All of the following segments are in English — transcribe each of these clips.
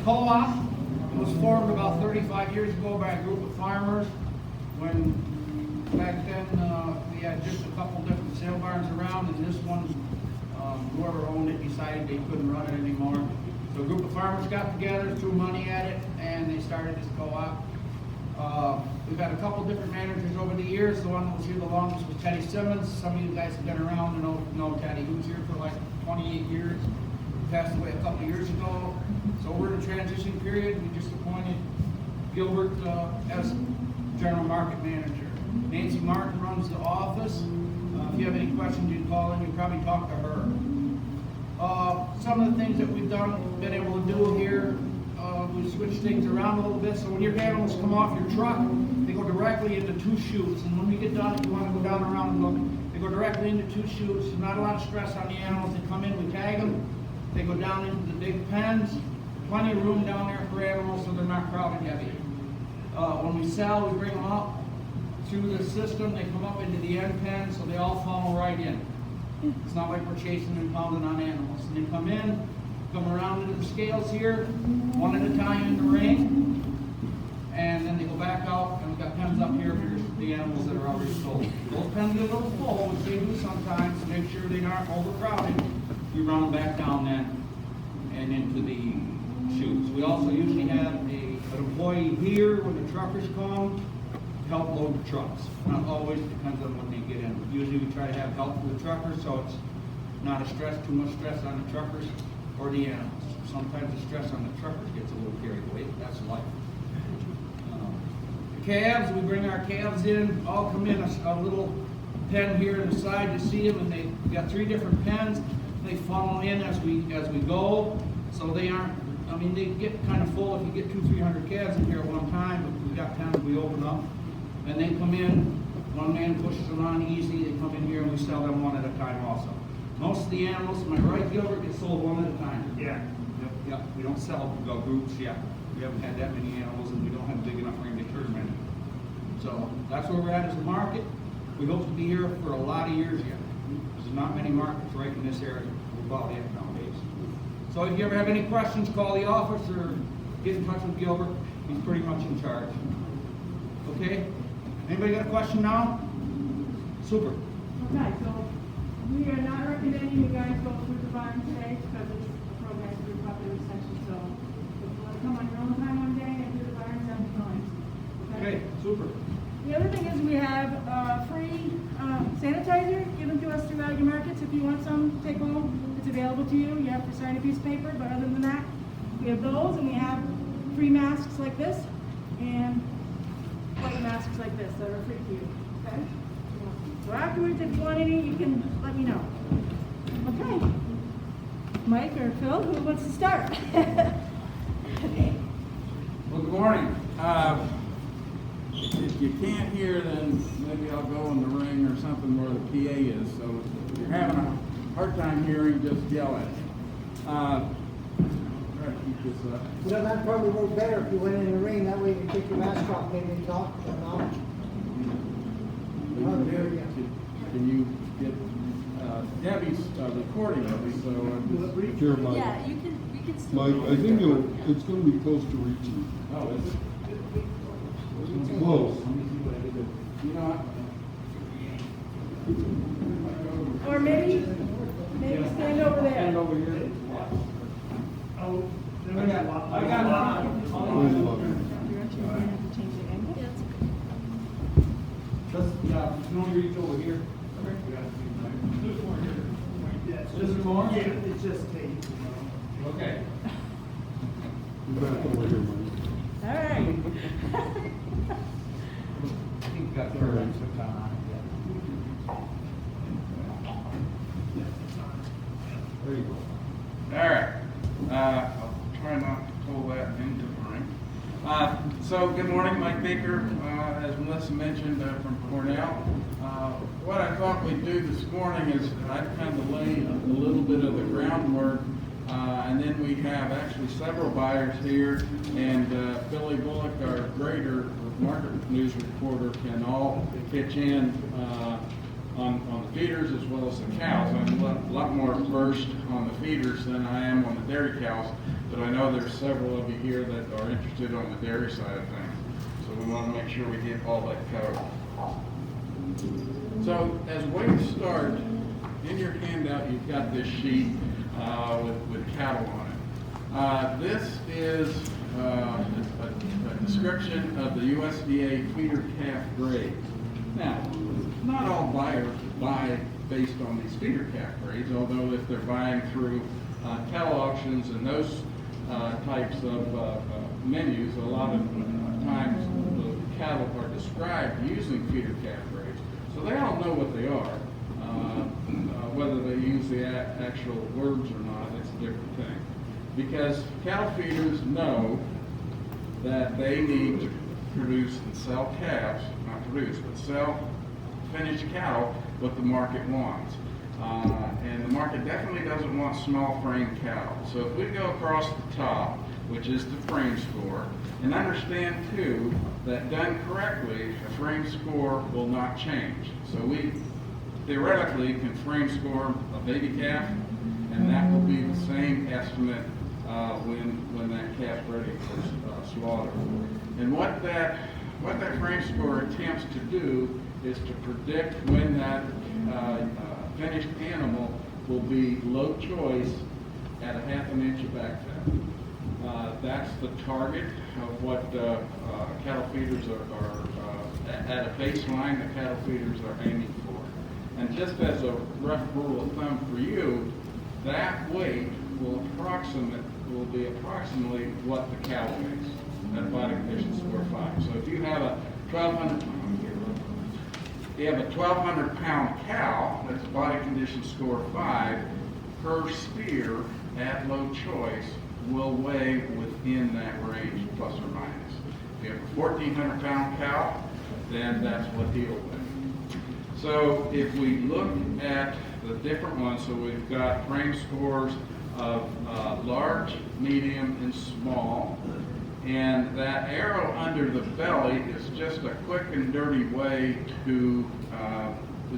co-op. It was formed about 35 years ago by a group of farmers. When back then we had just a couple different sale barns around, and this one, whoever owned it decided they couldn't run it anymore. So a group of farmers got together, threw money at it, and they started this co-op. We've had a couple different managers over the years. The one that was here the longest was Teddy Simmons. Some of you guys have been around and know Teddy. He was here for like 28 years. Passed away a couple of years ago. So we're in a transition period. We just appointed Gilbert as general market manager. Nancy Martin runs the office. If you have any questions, you can call in. You can probably talk to her. Some of the things that we've been able to do here, we switch things around a little bit. So when your animals come off your truck, they go directly into 2 chutes. And when we get done, if you want to go down around and look, they go directly into 2 chutes. There's not a lot of stress on the animals. They come in, we tag them. They go down into the big pens. Plenty of room down there for animals, so they're not crowded heavy. When we sell, we bring them up through the system. They come up into the end pen, so they all funnel right in. It's not like we're chasing and pounding on animals. And they come in, come around into the scales here, one at a time in the ring, and then they go back out, and we've got pens up here for the animals that are already sold. Those pens get a little full, which they do sometimes, to make sure they aren't overcrowded. You run them back down then and into the chutes. We also usually have an employee here when the truckers come to help load the trucks. Not always, depends on what they get in. Usually we try to have help for the truckers, so it's not too much stress on the truckers or the animals. Sometimes the stress on the truckers gets a little carried away, but that's life. The calves, we bring our calves in, all come in a little pen here on the side. You see them, and they've got 3 different pens. They funnel in as we go, so they aren't, I mean, they get kind of full if you get 200-300 calves in here at one time, but we've got pens we open up, and they come in, one man pushes them on easy, they come in here and we sell them one at a time also. Most of the animals, am I right, Gilbert, get sold one at a time? Yeah. Yep. We don't sell groups yet. We haven't had that many animals, and we don't have big enough room to turn many. So that's where we're at as a market. We hope to be here for a lot of years yet. There's not many markets right in this area. We're about it nowadays. So if you ever have any questions, call the office or get in touch with Gilbert. He's pretty much in charge. Okay? Anybody got a question now? Super. Okay, so we are not recommending you guys go through the barn today because it's a program through popular section. So if you want to come on your own time one day and do the barns, that'd be fine. Okay, super. The other thing is we have free sanitizer given to us through Aggie Markets. If you want some, take home. It's available to you. You have to sign a piece of paper, but other than that, we have those, and we have free masks like this and white masks like this that are free to you. Okay? So afterwards, if you want any, you can let me know. Okay. Mike or Phil, who wants to start? Well, good morning. If you can't hear, then maybe I'll go in the ring or something where the PA is. So if you're having a hard time hearing, just yell at me. Try to keep this up. You know, that'd probably work better if you went in the ring. That way you can take your mask off, maybe talk or not. Can you get Debbie's recording of me? So Here, Mike. Yeah, you can still. Mike, I think it's going to be close to reaching. oh, is it? It's close. You know, Or maybe stand over there. stand over here. Oh, I got Where's the button? Yeah, you want to reach over here? Just more? Yeah, it's just tape. Okay. You're back over here, Mike. All right. I think you got the right switch on There you go. All right. I'll try not to pull that into the ring. So, good morning, Mike Baker. As Melissa mentioned, from Cornell. What I thought we'd do this morning is I'd kind of lay a little bit of the groundwork, and then we have actually several buyers here, and Billy Bullock, our grader, market news reporter, can all pitch in on the feeders as well as the cows. I'm a lot more versed on the feeders than I am on the dairy cows. but I know there's several of you here that are interested on the dairy side of things. So we want to make sure we get all that covered. So as a way to start, in your handout you've got this sheet with cattle on it. This is a description of the USDA feeder calf grades. Now, not all buyers buy based on these feeder calf grades, although if they're buying through cattle auctions and those types of menus, a lot of times the cattle are described using feeder calf grades. So they all know what they are. Whether they use the actual words or not, it's a different thing. Because cattle feeders know that they need to produce and sell calves, not produce, but sell finished cattle what the market wants. And the market definitely doesn't want small frame cattle. So if we go across the top, which is the frame score, and understand too that done correctly, a frame score will not change. So we theoretically can frame score a baby calf, and that will be the same estimate when that calf's ready for slaughter. And what that frame score attempts to do is to predict when that finished animal will be low choice at a ½ inch of back fat. That's the target of what cattle feeders are at a baseline that cattle feeders are aiming for. And just as a rough rule of thumb for you, that weight will be approximately what the cow weighs at a body condition score 5. So if you have a 1,200 pound cow that's body condition score 5, her steer at low choice will weigh within that range, plus or minus. If you have a 1,400 pound cow, then that's what he'll weigh. So if we look at the different ones, so we've got frame scores of large, medium, and small. And that arrow under the belly is just a quick and dirty way to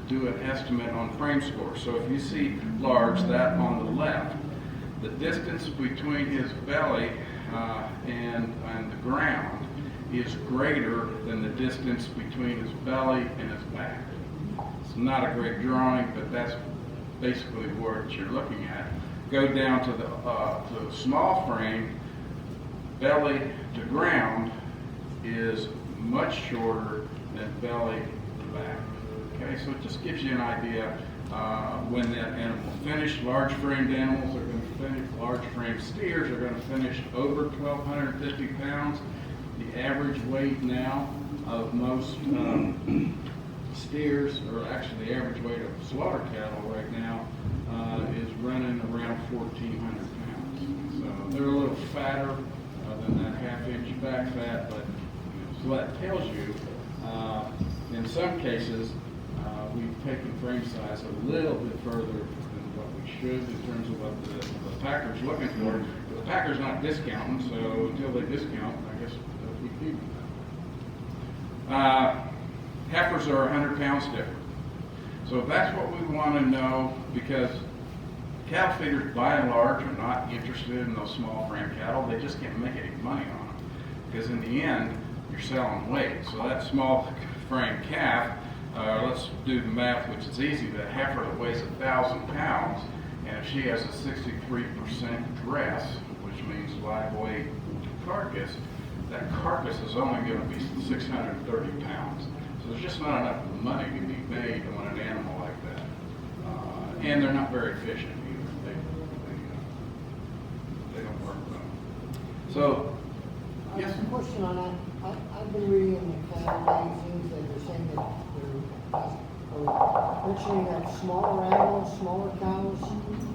do an estimate on frame score. So if you see large, that on the left, the distance between his belly and the ground is greater than the distance between his belly and his back. It's not a great drawing, but that's basically what you're looking at. Go down to the small frame, belly to ground is much shorter than belly to back. Okay, so it just gives you an idea when that animal finished. Large framed animals are going to finish, large framed steers are going to finish over 1,250 pounds. The average weight now of most steers, or actually the average weight of slaughter cattle right now, is running around 1,400 pounds. So they're a little fatter than that ½ inch back fat, but so that tells you, in some cases, we've taken frame size a little bit further than what we should in terms of what the packer's looking for. But the packer's not discounting, so until they discount, I guess we keep them. Heifers are 100 pounds different. So that's what we want to know, because cattle feeders by and large are not interested in those small frame cattle. They just can't make any money on them, because in the end you're selling weight. So that small frame calf, let's do the math, which is easy. That heifer that weighs 1,000 pounds, and if she has a 63% dress, which means live weight carcass, that carcass is only going to be 630 pounds. So there's just not enough money to be made on an animal like that. And they're not very efficient either. They don't work well. So, yes? A question on that. I've been reading in the cattle magazines that they're saying that they're mentioning that smaller animals, smaller cows, because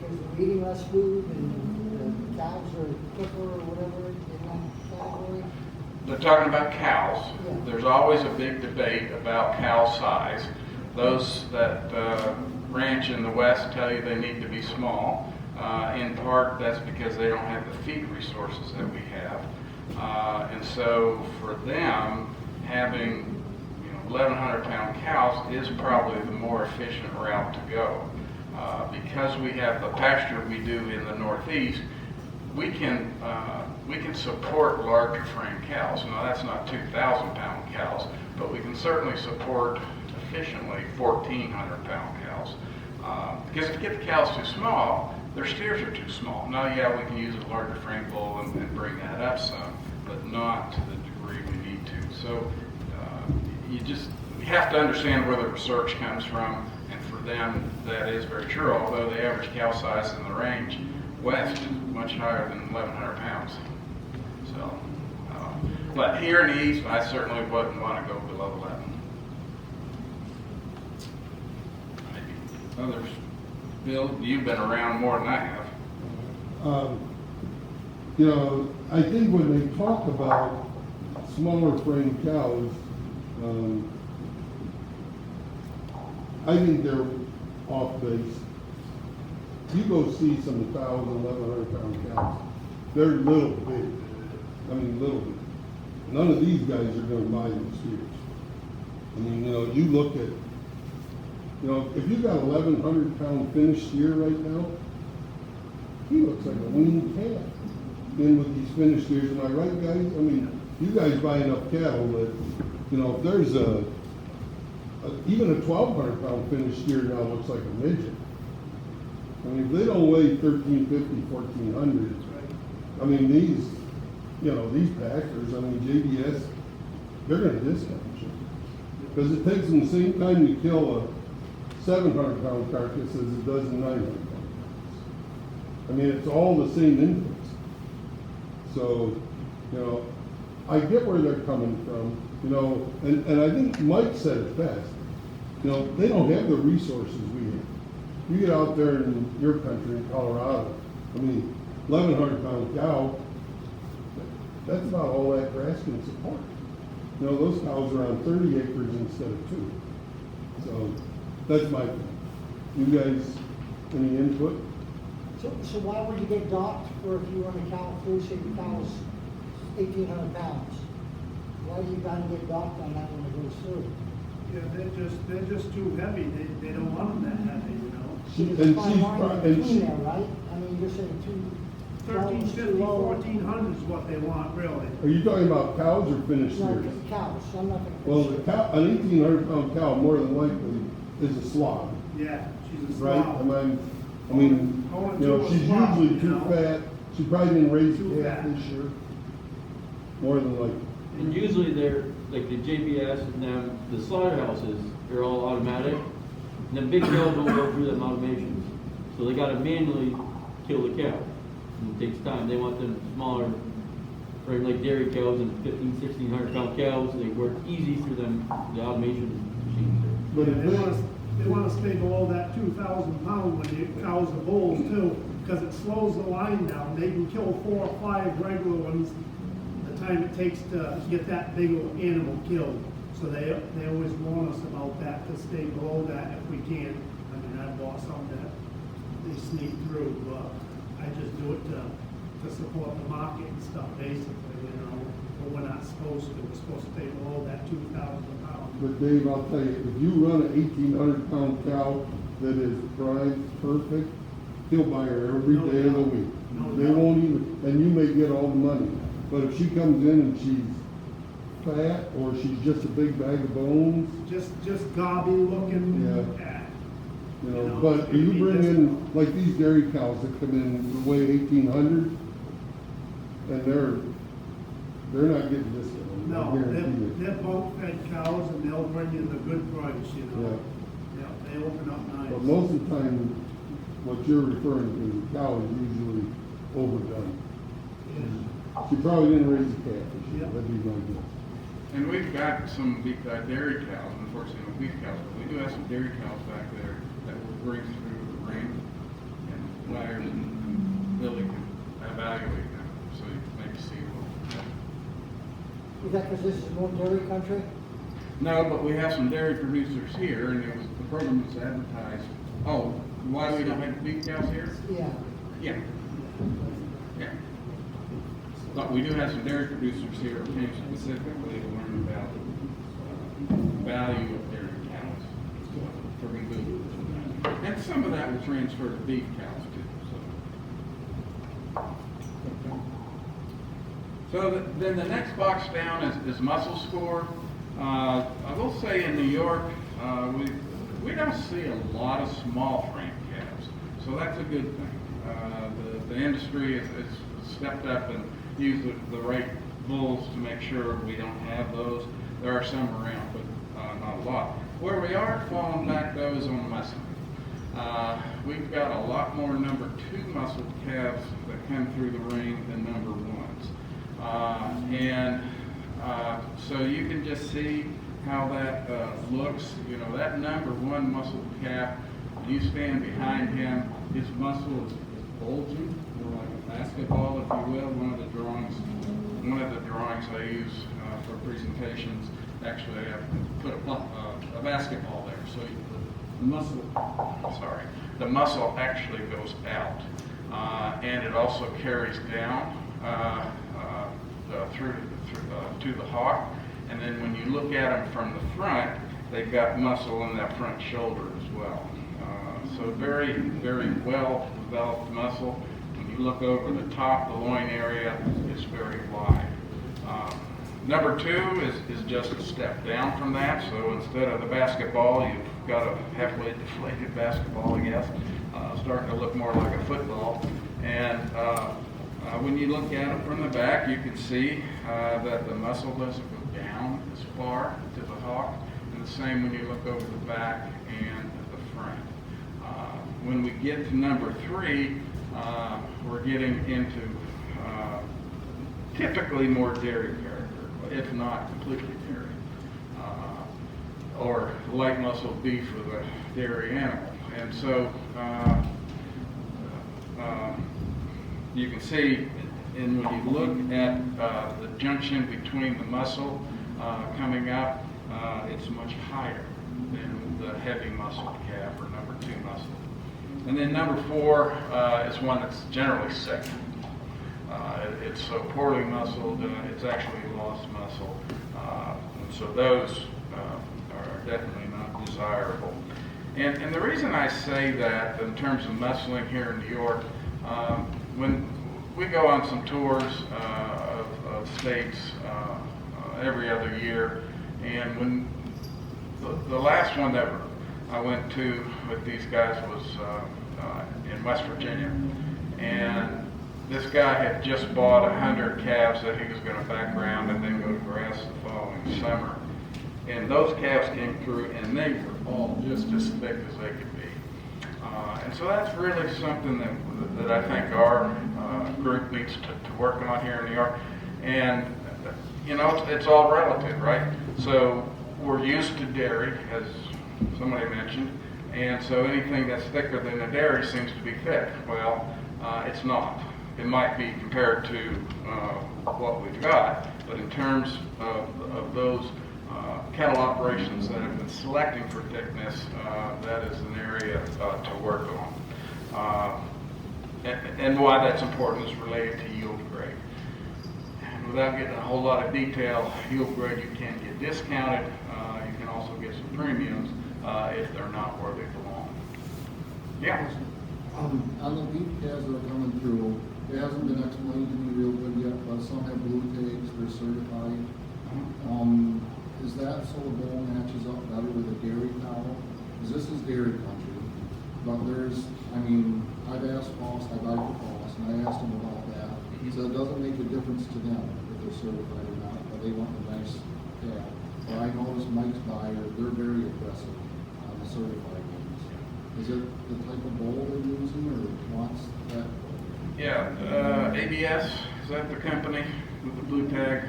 they're eating less food and the cows are quicker or whatever in that category. They're talking about cows. Yeah. There's always a big debate about cow size. Those that ranch in the West tell you they need to be small. In part, that's because they don't have the feed resources that we have. And so for them, having 1,100 pound cows is probably the more efficient route to go. Because we have the pasture we do in the Northeast, we can support larger frame cows. Now, that's not 2,000-pound cows, but we can certainly support efficiently 1,400-pound cows. Because if you get the cows too small, their steers are too small. Now, yeah, we can use a larger frame bull and bring that up some, but not to the degree we need to. So you have to understand where the research comes from, and for them, that is very true, although the average cow size in the range west is much higher than 1,100 pounds. So, but here in the east, I certainly wouldn't want to go below 11. Maybe others. Bill, you've been around more than I have. You know, I think when they talk about smaller frame cows, I think they're off base. You go see some 1,100-pound cows, they're little big. I mean, little big. None of these guys are gonna buy these steers. I mean, you know, you look at, you know, if you got 1,100-pound finished steer right now, he looks like a weaned calf in with these finished steers. Am I right, guys? I mean, you guys buy enough cattle that, you know, if there's even a 1,200-pound finished steer now looks like a midget. I mean, if they don't weigh 1,350, 1,400, I mean, these, you know, these packers, I mean, JBS, they're gonna discount you. Because it takes them the same time to kill a 700-pound carcass as it does a 900-pound carcass. I mean, it's all the same inputs. So, you know, I get where they're coming from, you know, and I think Mike said it best. You know, they don't have the resources we have. You get out there in your country, in Colorado, I mean, 1,100-pound cow, that's about all that grass can support. You know, those cows are on 30 acres instead of 2. So, that's my thing. You guys, any input? So why would you get docked for if you run a cow through, say your cow's 1,800 pounds? Why do you gotta get docked on that when it goes through? Yeah, they're just too heavy. They don't want them that heavy, you know. There's a fine line in between there, right? I mean, you're saying 1,350, 1,400 is what they want, really. Are you talking about cows or finished No, steers? cows, I'm not gonna. Well, the cow, an 1,800-pound cow more than likely is a slog, Yeah, she's a right? slob. I mean, you know, she's usually too fat. She probably didn't raise Too a calf fat. this year. More than likely. And usually they're, like the JBS and them, the slaughterhouses, they're all automatic. And the big cows don't go through them automations. So they gotta manually kill the cow. And it takes time. They want them smaller, right, like dairy cows and 1,500-1,600-pound cows. They work easy through them, the automation machines there. But if They want to stay below that 2,000 pound when the cows are bulls too, because it slows the line down. They can kill 4 or 5 regular ones the time it takes to get that big of animal killed. So they always warn us about that, to stay below that if we can. I mean, I bought some that they sneak through, but I just do it to support the market and stuff, basically, you know. But we're not supposed to. We're supposed to stay below that 2,000 pounds. But Dave, I'll tell you, if you run an 1,800-pound cow that is primed perfect, he'll buy her every No day of the doubt. week. No They doubt. won't even, and you may get all the money. But if she comes in and she's fat, or she's just a big bag of bones, Just gobby looking. Yeah. you know, You know, but you it'd be bring in, discount. like these dairy cows that come in that weigh 1,800, and they're not getting discounted. I No, guarantee you. they're bone fed cows and they'll bring you the good price, you know. Yeah, they open up nice. But most of the time, what you're referring to, the cow is usually overdone. Yeah. She probably didn't raise a calf this year, Yep. that'd be my guess. And we've got some dairy cows, unfortunately, no beef cows, but we do have some dairy cows back there that will bring through the ring. And Myers and Billy can evaluate them, so you can maybe see what. Is that because this is more dairy country? No, but we have some dairy producers here, and it was, the program was advertised. Oh, why we don't have beef cows here? Yeah. Yeah. Yeah. But we do have some dairy producers here who came specifically to learn about the value of dairy cows for food. And some of that will transfer to beef cows too, so. Then the next box down is muscle score. I will say in New York, we don't see a lot of small frame calves, so that's a good thing. The industry has stepped up and used the right bulls to make sure we don't have those. There are some around, but not a lot. Where we are falling back though is on muscle. We've got a lot more number 2 muscle calves that come through the ring than number 1s. So you can just see how that looks. You know, that number 1 muscle calf, when you stand behind him, his muscle is bulging, like a basketball, if you will. One of the drawings I use for presentations, actually I put a basketball there. So the muscle actually goes out, and it also carries down to the hock. And then when you look at them from the front, they've got muscle in that front shoulder as well. So very, very well developed muscle. When you look over the top, the loin area is very wide. Number 2 is just a step down from that. So instead of the basketball, you've got a halfway deflated basketball, I guess, starting to look more like a football. And when you look at it from the back, you can see that the muscle doesn't go down as far to the hock. And the same when you look over the back and the front. When we get to number 3, we're getting into typically more dairy character, if not completely dairy, or light muscle beef with a dairy animal. And so you can see, and when you look at the junction between the muscle coming up, it's much higher than the heavy muscle calf or number 2 muscle. And then number 4 is one that's generally sick. It's so poorly muscled, it's actually lost muscle. And so those are definitely not desirable. And the reason I say that in terms of muscling here in New York, when we go on some tours of states every other year, and when the last one that I went to with these guys was in West Virginia, and this guy had just bought 100 calves that he was going to background and then go to grass the following summer. And those calves came through and they were all just as thick as they could be. And so that's really something that I think our group needs to work on here in New York. And, you know, it's all relative, right? So we're used to dairy, as somebody mentioned, and so anything that's thicker than the dairy seems to be thick. Well, it's not. It might be compared to what we've got, but in terms of those cattle operations that have been selecting for thickness, that is an area to work on. And why that's important is related to yield grade. And without getting a whole lot of detail, yield grade you can get discounted. You can also get some premiums if they're not where they belong. Yeah. On the beef calves that are coming through, it hasn't been explained to me real good yet, but some have blue tags, they're certified. Is that so the bull matches up better with a dairy cow? Because this is dairy country, but there's, I mean, I've asked Foss, I've asked Foss, and I asked him about that. So it doesn't make a difference to them if they're certified or not, but they want a nice calf. But I noticed Mike's buyer, they're very aggressive on the certified ones. Is it the type of bull they're using, or wants that? Yeah, ABS, is that the company with the blue tag?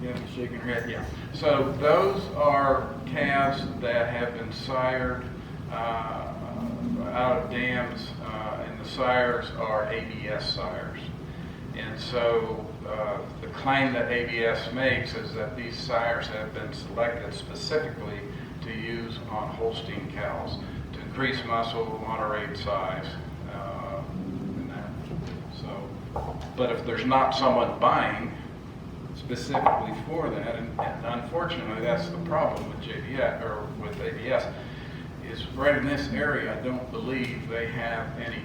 Yeah, shaking her head, yeah. So those are calves that have been sired out of dams, and the sires are ABS sires. And so the claim that ABS makes is that these sires have been selected specifically to use on Holstein cows to increase muscle, moderate size, and that. So, but if there's not someone buying specifically for that, and unfortunately that's the problem with JBS or with ABS, is right in this area I don't believe they have any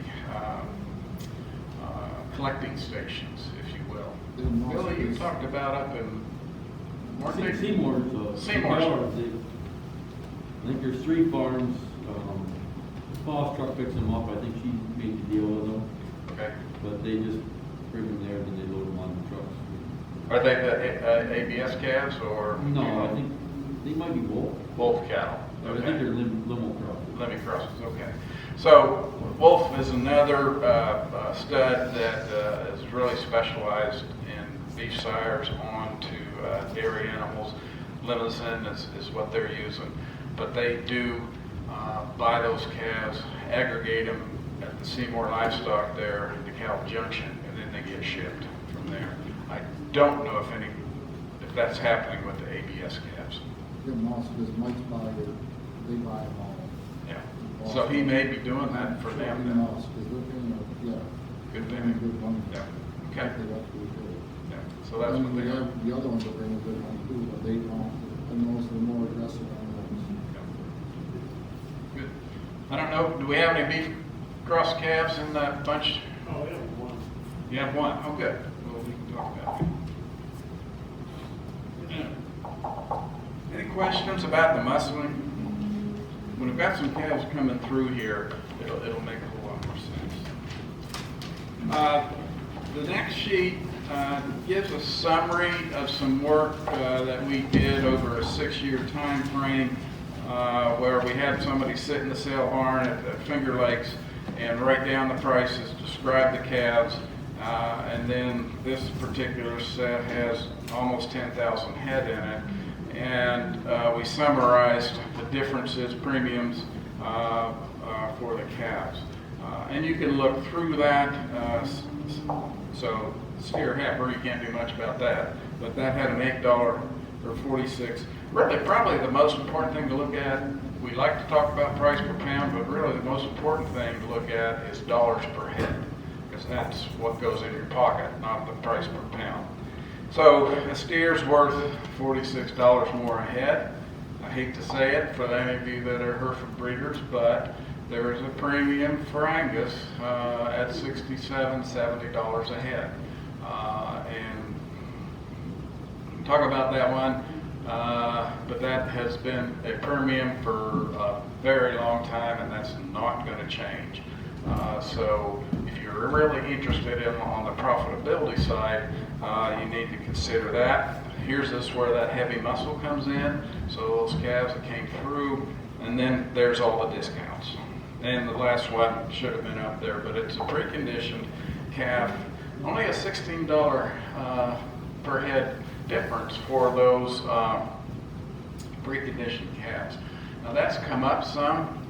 collecting stations, if you will. Then most Billy, you is- talked about up in, weren't they? Seymour's, Seymour's. I think there's 3 farms, Boss truck picks them up, I think she made the deal with them, Okay. but they just bring them there, then they load them on the trucks. Are they the ABS calves or? No, I think they might be Wolf, Wolf cattle? but I Okay. think they're limo crosses. Lemmy crosses, okay. So Wolf is another stud that is really specialized in beef sires onto dairy animals. Limousin is what they're using. But they do buy those calves, aggregate them at the Seymour Livestock there in DeKalb Junction, and then they get shipped from there. I don't know if that's happening with the ABS calves. Yeah, most is Mike's buy it, they buy them all. Yeah. So he may be doing that for them then. Most, because they're paying, yeah. Good they're thing. paying good money. Yeah. They Okay. have to be good. Yeah. So that's what they are. The other ones are bringing good money too, but they don't, I noticed they're more aggressive on those. Good. I don't know, do we have any beef cross calves in that bunch? Oh, yeah, one. You have one? Oh, good. Well, we can talk about it. Any questions about the muscling? When we've got some calves coming through here, it'll make a whole lot more sense. The next sheet gives a summary of some work that we did over a 6-year time frame, where we had somebody sit in the sale barn at Finger Lakes and write down the prices, describe the calves, and then this particular set has almost 10,000 head in it. And we summarized the differences, premiums for the calves. And you can look through that. So steer heifer, you can't do much about that. But that had an $8 or 46. Really, probably the most important thing to look at, we like to talk about price per pound, but really the most important thing to look at is dollars per head, because that's what goes in your pocket, not the price per pound. So a steer's worth $46 more a head. I hate to say it for any of you that are Hereford breeders, but there is a premium for Angus at $67, $70 a head. And talk about that one, but that has been a premium for a very long time, and that's not going to change. So if you're really interested on the profitability side, you need to consider that. Here's where that heavy muscle comes in. So those calves that came through, and then there's all the discounts. And the last one should have been up there, but it's a preconditioned calf. Only a $16 per head difference for those preconditioned calves. Now that's come up some.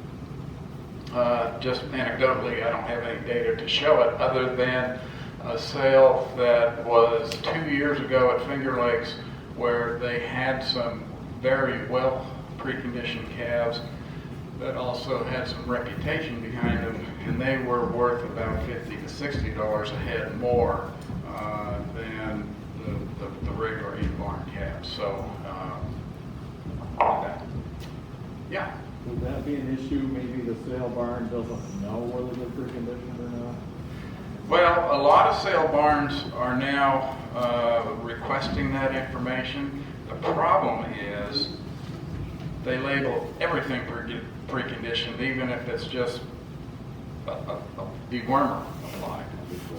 Just anecdotally, I don't have any data to show it other than a sale that was 2 years ago at Finger Lakes where they had some very well preconditioned calves that also had some reputation behind them, and they were worth about $50 to $60 a head more than the regular in-barn calves. So, that. Yeah. Would that be an issue? Maybe the sale barn doesn't know whether they're preconditioned or not? Well, a lot of sale barns are now requesting that information. The problem is they label everything preconditioned, even if it's just a dewormer applied.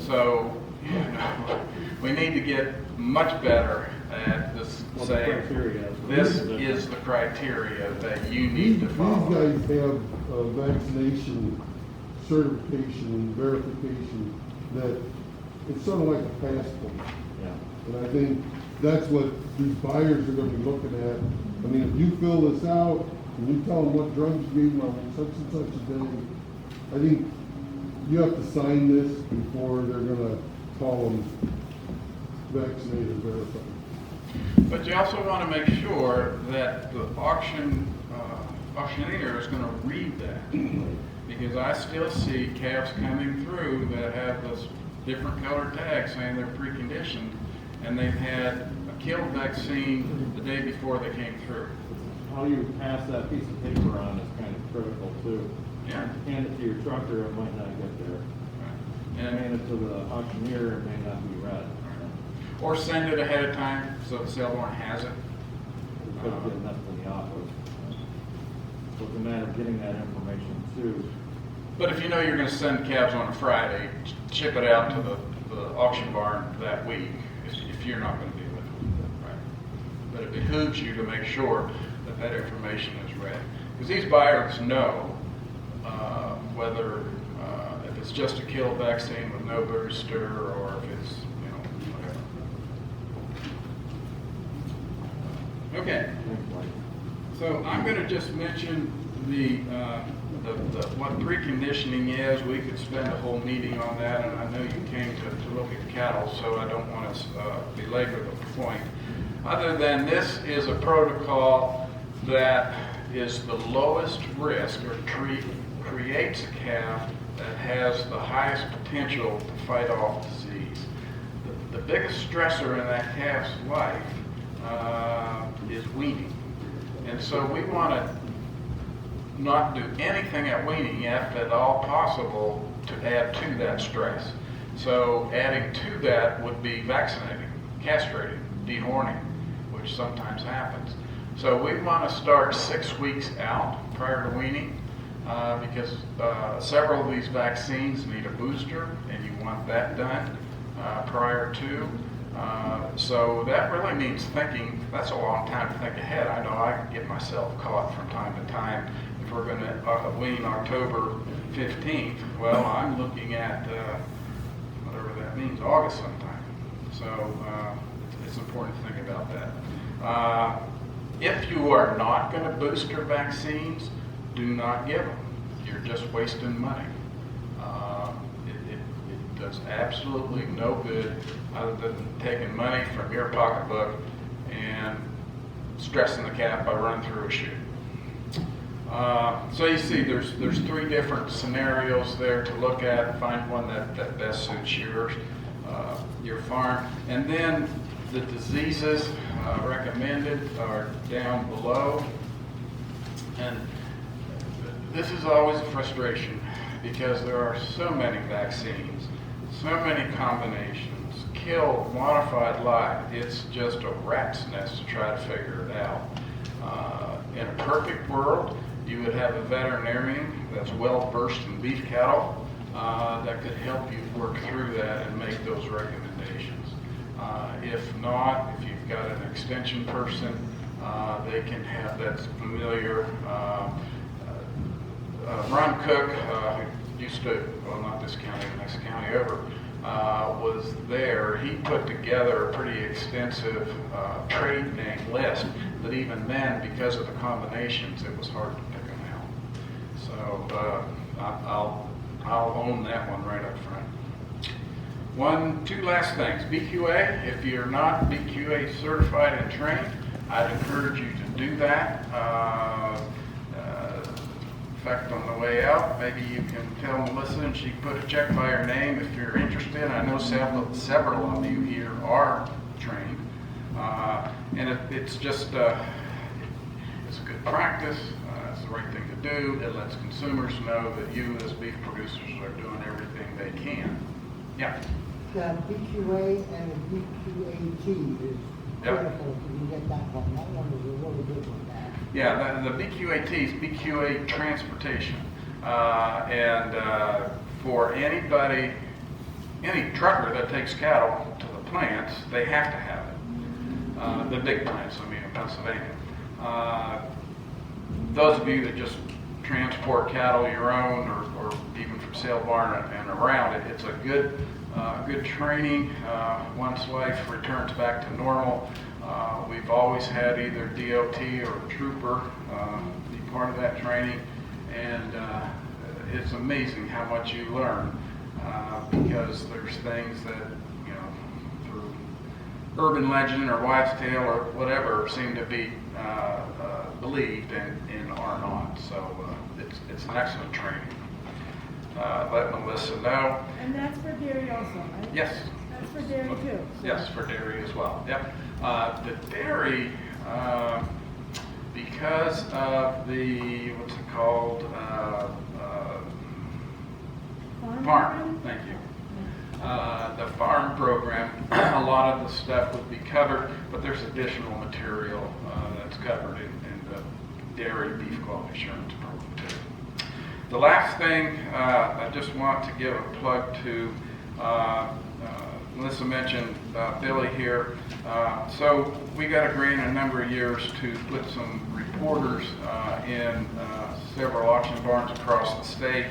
So, you know, we need to get much better at this, Well, saying, the criteria is- this is the criteria that you need to These follow. guys have vaccination certification and verification that it's sort of like a passport. Yeah. And I think that's what these buyers are gonna be looking at. I mean, if you fill this out and you tell them what drugs you gave them on such and such a day, I think you have to sign this before they're gonna call them vaccinated or verified. But you also want to make sure that the auctioneer is going to read that. Because I still see calves coming through that have this different colored tag saying they're preconditioned, and they've had a killed vaccine the day before they came through. How you pass that piece of paper on is kind of critical too. Yeah. Hand it to your trucker, it might not get there. hand it to the auctioneer, it may not be read. Or send it ahead of time so the sale barn has it. We could get enough in the office. So it's a matter of getting that information too. But if you know you're gonna send cabs on a Friday, ship it out to the auction barn that week, if you're not gonna be with them. Right. But it behooves you to make sure that that information is read. Because these buyers know whether, if it's just a kill vaccine with no booster, or if it's, you know, whatever. Okay. So I'm going to just mention what preconditioning is. We could spend a whole meeting on that, and I know you came to look at cattle, so I don't want to belabor the point. Other than this is a protocol that is the lowest risk, or creates a calf that has the highest potential to fight off disease. The biggest stressor in that calf's life is weaning. And so we want to not do anything at weaning if at all possible to add to that stress. So adding to that would be vaccinating, castrating, dehorning, which sometimes happens. So we want to start 6 weeks out prior to weaning because several of these vaccines need a booster, and you want that done prior to. So that really means thinking. That's a long time to think ahead. I know I can get myself caught from time to time. If we're going to wean October 15th, well, I'm looking at whatever that means, August sometime. So it's important to think about that. If you are not going to booster vaccines, do not give them. You're just wasting money. It does absolutely no good other than taking money from your pocketbook and stressing the calf by running through a chute. So you see, there's 3 different scenarios there to look at. Find one that best suits your farm, and then the diseases recommended are down below. And this is always a frustration because there are so many vaccines, so many combinations, kill, modified live. It's just a rat's nest to try to figure it out. In a perfect world, you would have a veterinarian that's well versed in beef cattle that could help you work through that and make those recommendations. If not, if you've got an extension person, they can have that's familiar. Ron Cook, who used to, well, not this county, the next county over, was there. He put together a pretty extensive trade name list that even then, because of the combinations, it was hard to pick them out. So I'll own that one right up front. 2 last things. BQA, if you're not BQA certified and trained, I'd encourage you to do that. In fact, on the way out, maybe you can tell Melissa and she can put a check by her name if you're interested. I know several of you here are trained. And it's just, it's a good practice. It's the right thing to do. It lets consumers know that you as beef producers are doing everything they can. Yeah. The BQA and the BQAT is critical to get that one. That one is a really good one. Yeah, the BQAT is BQA transportation. For anybody, any trucker that takes cattle to the plants, they have to have it. The big plants, I mean, in Pennsylvania. Those of you that just transport cattle your own or even from sale barn and around it, it's a good training. Once life returns back to normal, we've always had either DOT or trooper be part of that training, and it's amazing how much you learn because there's things that, you know, through urban legend or wives' tale or whatever seem to be believed and are not. So it's an excellent training. Let Melissa know. And that's for dairy also, right? Yes. That's for dairy too. So. Yes, for dairy as well. Yep. The dairy, because of the, what's it called? Farm. Thank you. the farm program, a lot of the stuff would be covered, but there's additional material that's covered in the dairy beef quality assurance program too. The last thing I just want to give a plug to, Melissa mentioned Billy here. So we got a grant a number of years to put some reporters in several auction barns across the state.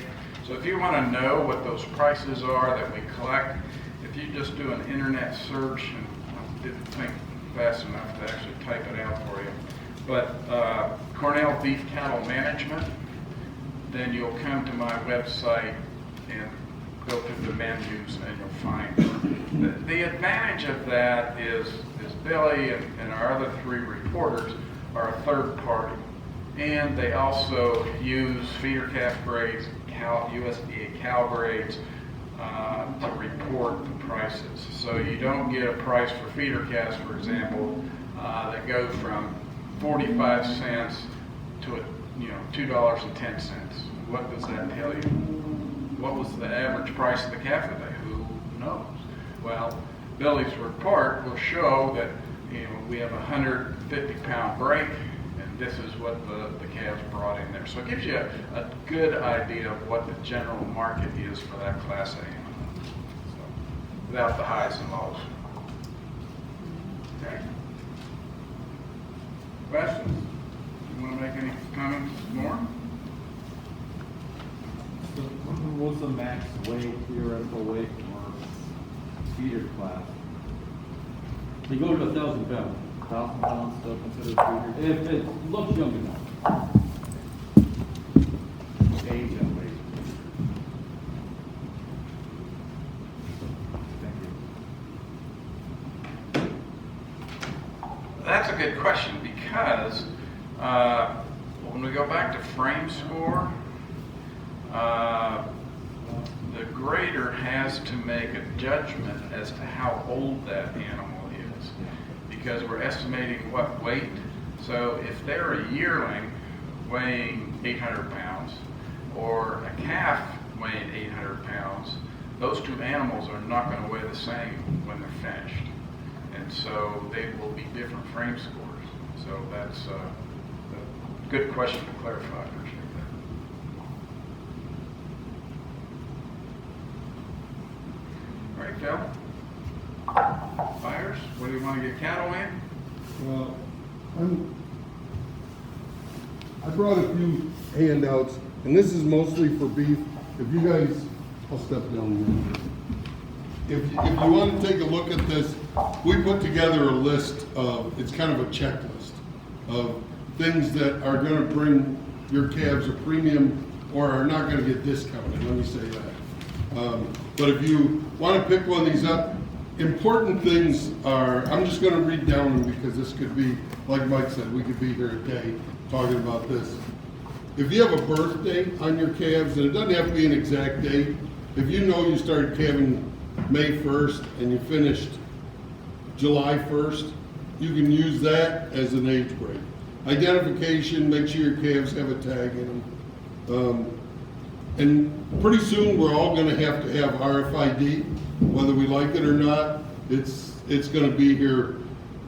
So if you want to know what those prices are that we collect, if you just do an internet search, and I didn't think fast enough to actually type it out for you, but Cornell Beef Cattle Management, then you'll come to my website and go through the menus and you'll find it. The advantage of that is Billy and our other 3 reporters are a third party. And they also use feeder calf grades, USDA cow grades to report the prices. So you don't get a price for feeder calves, for example, that go from 45 cents to $2.10. What does that tell you? What was the average price of the calf today? Who knows? Well, Billy's report will show that we have a 150-pound break, and this is what the calves brought in there. So it gives you a good idea of what the general market is for that Class A animal, so, without the highs and lows. Okay. Questions? You want to make any comments more? So what's the max weight, theoretical weight for feeder class? They go to 1,000 pounds. 1,000 pounds still considered feeder? If it looks young enough. Age and weight. Thank you. That's a good question, because when we go back to frame score, the grader has to make a judgment as to how old that animal is, because we're estimating what weight. So if they're a yearling weighing 800 pounds or a calf weighing 800 pounds, those 2 animals are not going to weigh the same when they're finished. And so they will be different frame scores. So that's a good question to clarify. I appreciate that. All right, Phil? Buyers, what do you want to get cattle in? Well, I brought a few handouts, and this is mostly for beef. If you guys, I'll step down here. If you want to take a look at this, we put together a list of, it's kind of a checklist of things that are going to bring your calves a premium or are not going to get discounted, let me say that. But if you want to pick one of these up, important things are, I'm just going to read down them because this could be, like Mike said, we could be here a day talking about this. If you have a birthday on your calves, and it doesn't have to be an exact date, if you know you started calving May 1st and you finished July 1st, you can use that as an age break. Identification, make sure your calves have a tag in them. And pretty soon we're all going to have RFID, whether we like it or not. It's going to be here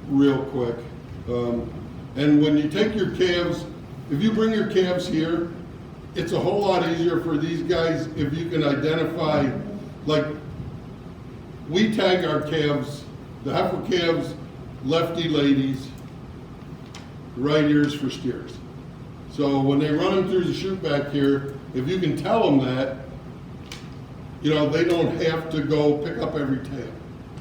real quick. And when you take your calves, if you bring your calves here, it's a whole lot easier for these guys if you can identify, like, we tag our calves, the heifer calves, lefty ladies, right ears for steers. So when they run them through the chute back here, if you can tell them that, they don't have to go pick up every tail.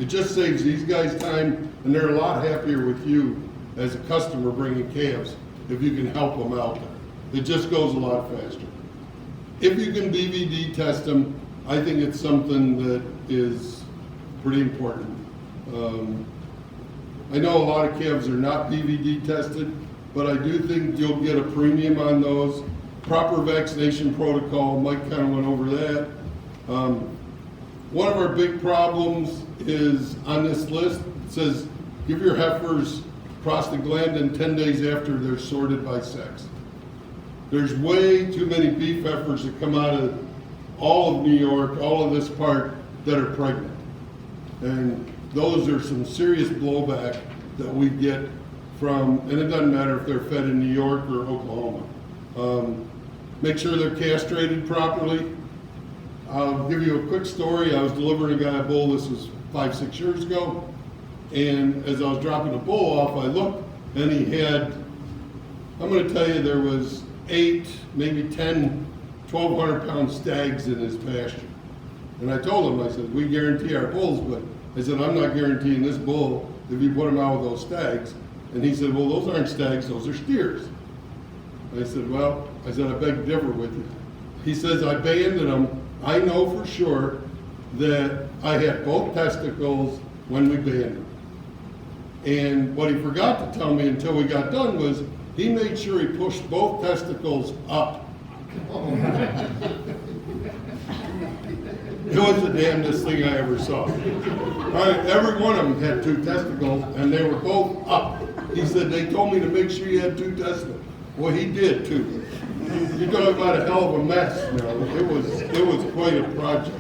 It just saves these guys time, and they're a lot happier with you as a customer bringing calves if you can help them out there. It just goes a lot faster. If you can BVD test them, I think it's something that is pretty important. I know a lot of calves are not BVD tested, but I do think you'll get a premium on those. Proper vaccination protocol, Mike kind of went over that. One of our big problems is on this list, it says give your heifers prostaglandin 10 days after they're sorted by sex. There's way too many beef heifers that come out of all of New York, all of this part, that are pregnant. And those are some serious blowback that we get from, and it doesn't matter if they're fed in New York or Oklahoma. Make sure they're castrated properly. I'll give you a quick story. I was delivering a guy a bull, this was 5-6 years ago, and as I was dropping the bull off, I looked, and he had, I'm gonna tell you, there was 8, maybe 10, 1,200 pound stags in his pasture. And I told him, I said, we guarantee our bulls, but I said, I'm not guaranteeing this bull if you put him out with those stags. And he said, well, those aren't stags, those are steers. I said, well, I beg to differ with you. He says, I banded them. I know for sure that I had both testicles when we banded them. And what he forgot to tell me until we got done was he made sure he pushed both testicles up. It was the damnedest thing I ever saw. All right, every one of them had 2 testicles, and they were both up. He said, they told me to make sure you had 2 testicles. Well, he did too. You're talking about a hell of a mess. It was quite a project.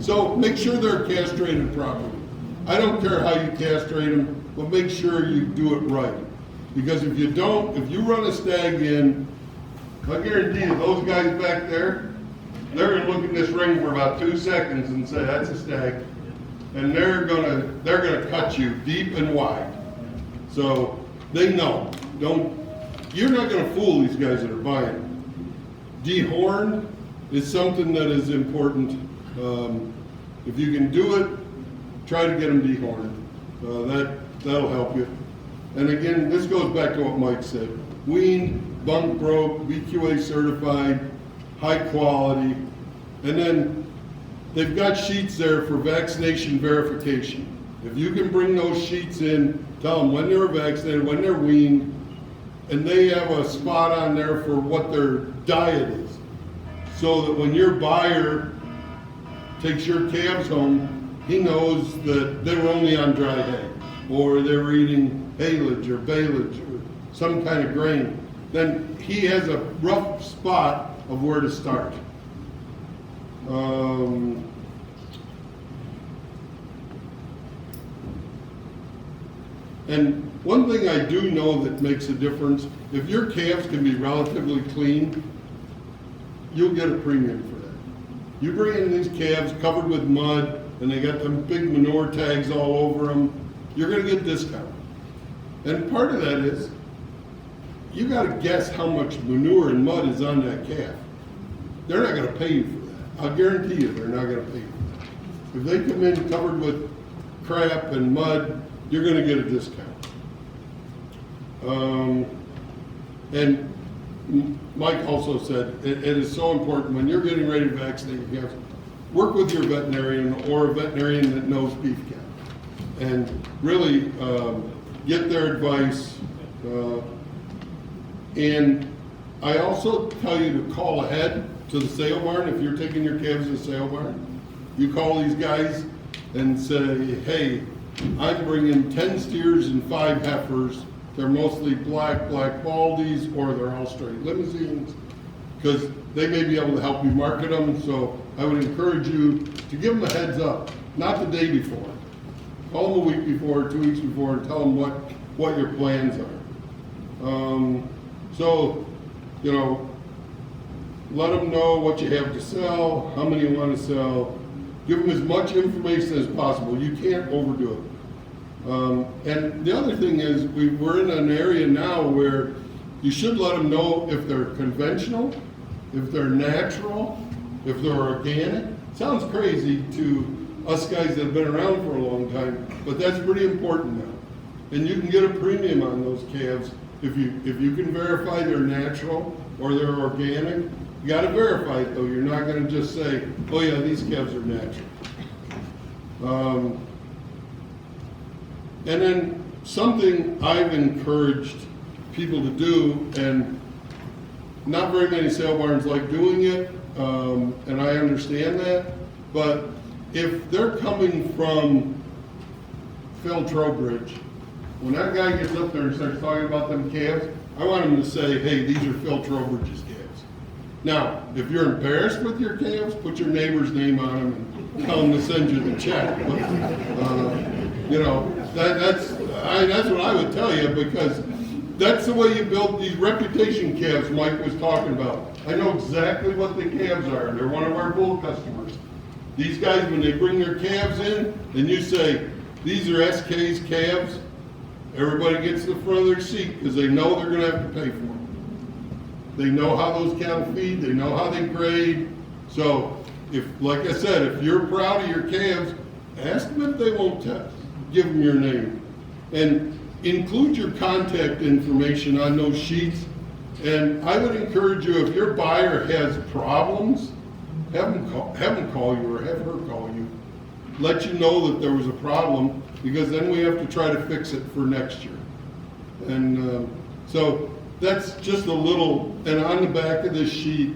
So make sure they're castrated properly. I don't care how you castrate them, but make sure you do it right. Because if you don't, if you run a stag in, I guarantee you, those guys back there, they're gonna look at this ring for about 2 seconds and say, that's a stag. And they're gonna cut you deep and wide. So they know. You're not gonna fool these guys that are buying them. Dehorned is something that is important. If you can do it, try to get them dehorned. That'll help you. And again, this goes back to what Mike said. Weaned, bunk broke, VQA certified, high quality. And then they've got sheets there for vaccination verification. If you can bring those sheets in, tell them when they're vaccinated, when they're weaned, and they have a spot on there for what their diet is. So that when your buyer takes your calves home, he knows that they were only on dry hay, or they're eating haylage or baleage or some kind of grain. Then he has a rough spot of where to start. And one thing I do know that makes a difference, if your calves can be relatively clean, you'll get a premium for that. You bring in these calves covered with mud, and they got them big manure tags all over them, you're gonna get discount. And part of that is, you gotta guess how much manure and mud is on that calf. They're not gonna pay you for that. I'll guarantee you they're not gonna pay you for that. If they come in covered with crap and mud, you're gonna get a discount. And Mike also said, it is so important when you're getting ready to vaccinate your calves, work with your veterinarian or a veterinarian that knows beef cattle. And really get their advice. And I also tell you to call ahead to the sale barn. If you're taking your calves to the sale barn, you call these guys and say, hey, I'm bringing 10 steers and 5 heifers. They're mostly black baldies, or they're all straight limousines, because they may be able to help you market them. So I would encourage you to give them a heads up, not the day before. Call them a week before, 2 weeks before, and tell them what your plans are. So, let them know what you have to sell, how many you want to sell. Give them as much information as possible. You can't overdo it. And the other thing is, we're in an area now where you should let them know if they're conventional, if they're natural, if they're organic. Sounds crazy to us guys that have been around for a long time, but that's pretty important now. And you can get a premium on those calves if you can verify they're natural or they're organic. You got to verify it though. You're not going to just say, oh yeah, these calves are natural. And then something I've encouraged people to do, and not very many sale barns like doing it, and I understand that, but if they're coming from Phil Trowbridge, when that guy gets up there and starts talking about them calves, I want him to say, hey, these are Phil Trowbridge's calves. Now, if you're embarrassed with your calves, put your neighbor's name on them and tell them to send you the check. But, you know, that's what I would tell you, because that's the way you build these reputation calves Mike was talking about. I know exactly what the calves are. They're one of our bull customers. These guys, when they bring their calves in, and you say, these are SK's calves, everybody gets to the front of their seat because they know they're gonna have to pay for them. They know how those cattle feed, they know how they grade. So if, like I said, if you're proud of your calves, ask them if they won't test. Give them your name. And include your contact information on those sheets. And I would encourage you, if your buyer has problems, have them call you or have her call you. Let you know that there was a problem, because then we have to try to fix it for next year. And so that's just a little, and on the back of this sheet,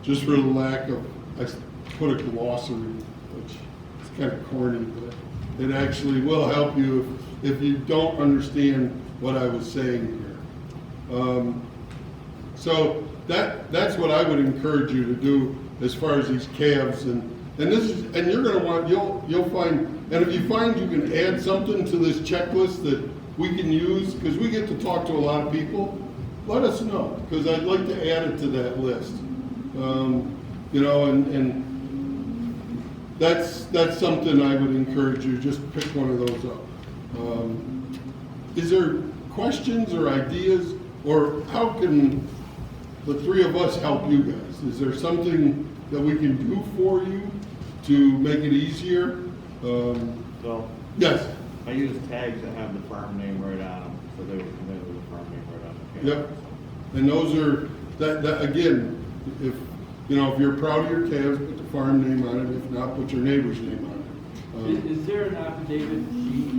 just for the lack of, I put a glossary, which is kind of corny, but it actually will help you if you don't understand what I was saying here. So that's what I would encourage you to do as far as these calves, and this is, and you're gonna want, you'll find, and if you find you can add something to this checklist that we can use, because we get to talk to a lot of people, let us know, because I'd like to add it to that list. You know, and that's something I would encourage you, just pick one of those up. Is there questions or ideas, or how can the three of us help you guys? Is there something that we can do for you to make it easier? So, Yes. I use tags that have the farm name right on them, so they would come in with the farm name right on the calf. Yep. And those are, that again, if, you know, if you're proud of your calves, put the farm name on it. If not, put your neighbor's name on it. Is there an affidavit sheet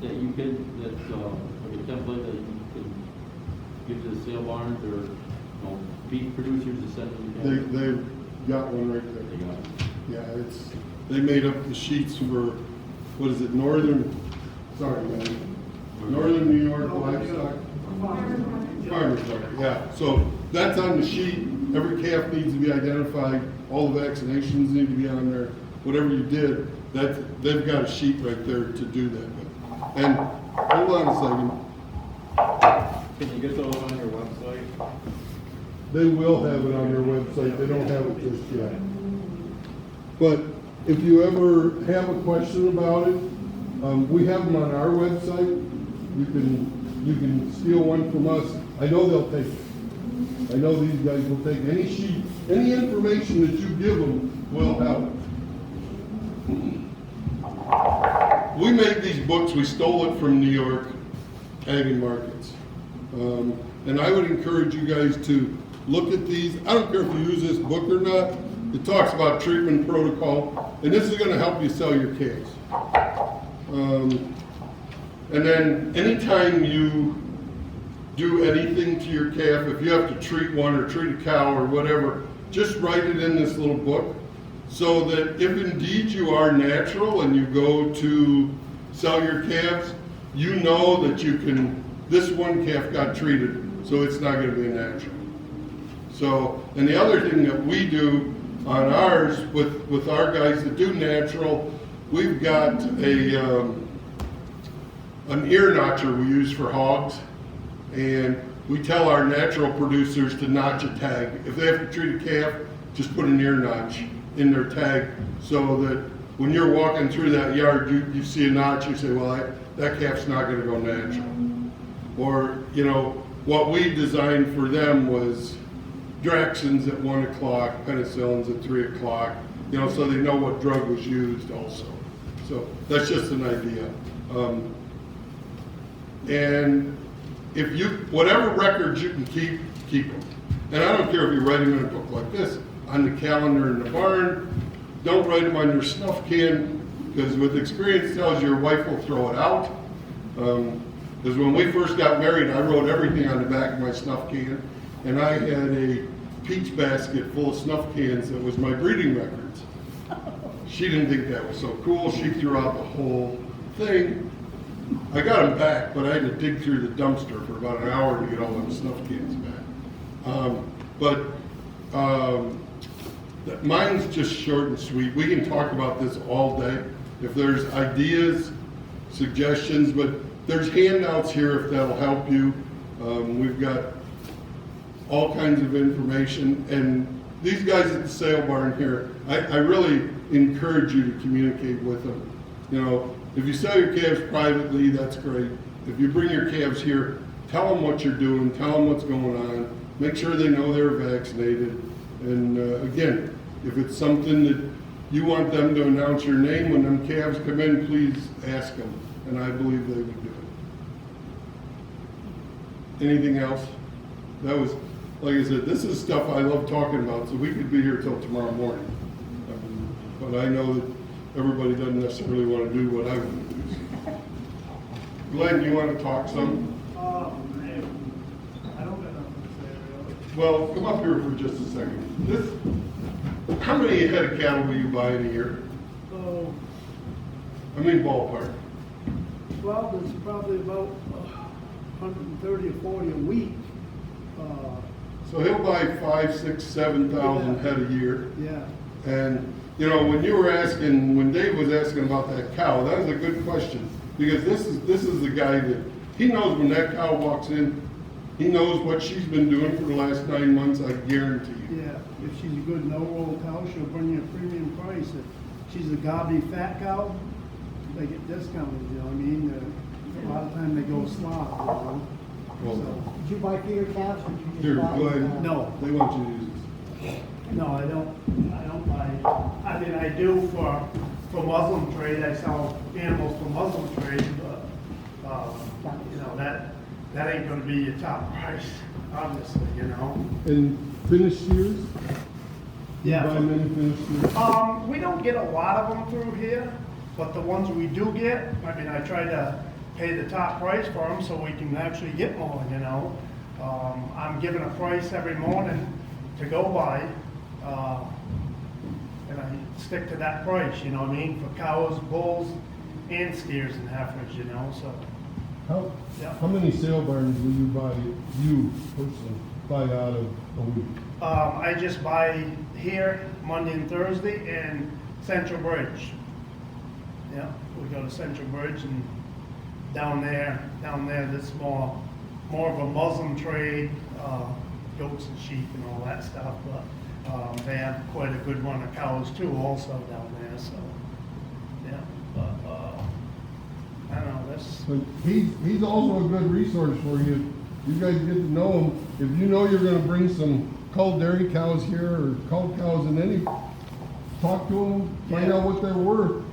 that you could, that's, like a template that you could give to the sale barns or, you know, beef producers to send them? They've got one right They there. got it. Yeah, they made up the sheets for, what is it, Northern New York Livestock Farmers Market, yeah. So that's on the sheet. Every calf needs to be identified. All the vaccinations need to be on there. Whatever you did, they've got a sheet right there to do that with. And hold on a second. Can you get those on your website? They will have it on their website. They don't have it just yet. But if you ever have a question about it, we have them on our website. You can steal one from us. I know they'll take it. I know these guys will take any sheet, any information that you give them will help. We made these books, we stole it from New York Ag and Markets. And I would encourage you guys to look at these. I don't care if you use this book or not. It talks about treatment protocol, and this is gonna help you sell your calves. And then anytime you do anything to your calf, if you have to treat one or treat a cow or whatever, just write it in this little book, so that if indeed you are natural and you go to sell your calves, you know that you can, this one calf got treated, so it's not gonna be a natural. So, and the other thing that we do on ours, with our guys that do natural, we've got an ear notcher we use for hogs, and we tell our natural producers to notch a tag. If they have to treat a calf, just put an ear notch in their tag, so that when you're walking through that yard, you see a notch, you say, well, that calf's not gonna go natural. Or, you know, what we designed for them was Draxxins at 1 o'clock, penicillins at 3 o'clock, you know, so they know what drug was used also. So that's just an idea. And if you, whatever records you can keep them. And I don't care if you write them in a book like this, on the calendar in the barn. Don't write them on your snuff can, because with experience tells your wife will throw it out. Because when we first got married, I wrote everything on the back of my snuff can, and I had a peach basket full of snuff cans that was my breeding records. She didn't think that was so cool. She threw out the whole thing. I got them back, but I had to dig through the dumpster for about an hour to get all them snuff cans back. But, mine's just short and sweet. We can talk about this all day. If there's ideas, suggestions, but there's handouts here if that'll help you. We've got all kinds of information, and these guys at the sale barn here, I really encourage you to communicate with them. You know, if you sell your calves privately, that's great. If you bring your calves here, tell them what you're doing, tell them what's going on, make sure they know they're vaccinated. And again, if it's something that you want them to announce your name when them calves come in, please ask them, and I believe they would do it. Anything else? That was, like I said, this is stuff I love talking about, so we could be here till tomorrow morning. But I know that everybody doesn't necessarily want to do what I want to do. Glenn, you want to talk some? I don't got nothing to say, really. Well, come up here for just a second. How many head of cattle will you buy in a year? So, I mean ballpark. well, there's probably about 130 or 40 a week. So he'll buy 5, 6, 7,000 head a year. Yeah. And, you know, when you were asking, when Dave was asking about that cow, that was a good question. Because this is the guy that, he knows when that cow walks in, he knows what she's been doing for the last 9 months, I guarantee you. Yeah, if she's a good no-roll cow, she'll bring you a premium price. If she's a gobby fat cow, they get discounted, you know what I mean? A lot of time they go slop, you know? Well, So, Did you buy feeder calves or did you Here, just buy? go ahead. No. They want you to use this. no, I don't buy, I mean, I do for Muslim trade, I sell animals for Muslim trade, but, you know, that ain't gonna be your top price, obviously, you know? And finished years? Yeah. You buy many finished years? We don't get a lot of them through here, but the ones we do get, I mean, I try to pay the top price for them so we can actually get more, you know? I'm given a price every morning to go by, and I stick to that price, you know what I mean? For cows, bulls, and steers and heifers, you know, so. Yeah. How many sale barns will you personally buy out of a week? I just buy here Monday and Thursday and Central Bridge. Yeah, we go to Central Bridge and down there, that's more of a Muslim trade, goats and sheep and all that stuff, but they have quite a good run of cows too also down there, so, yeah, but, I don't know, that's, But he's also a good resource for you. You guys get to know him. If you know you're gonna bring some cull dairy cows here or cull cows in any, talk to them, find Yeah. out what they're worth.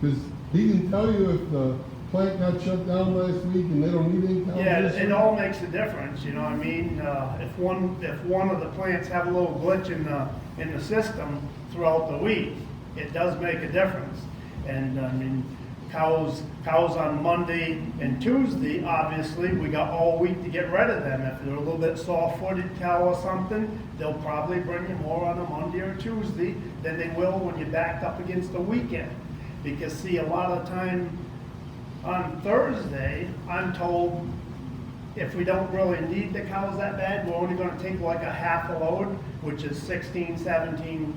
Cause he can tell you if the plant got shut down last week and they don't need any cows. yeah, this it year. all makes a difference, you know what I mean? If one of the plants have a little glitch in the system throughout the week, it does make a difference. And, I mean, cows on Monday and Tuesday, obviously, we got all week to get rid of them. If they're a little bit soft-footed cow or something, they'll probably bring you more on a Monday or Tuesday than they will when you're backed up against the weekend. Because, see, a lot of time on Thursday, I'm told if we don't really need the cows that bad, we're only gonna take like a half a load, which is 16, 17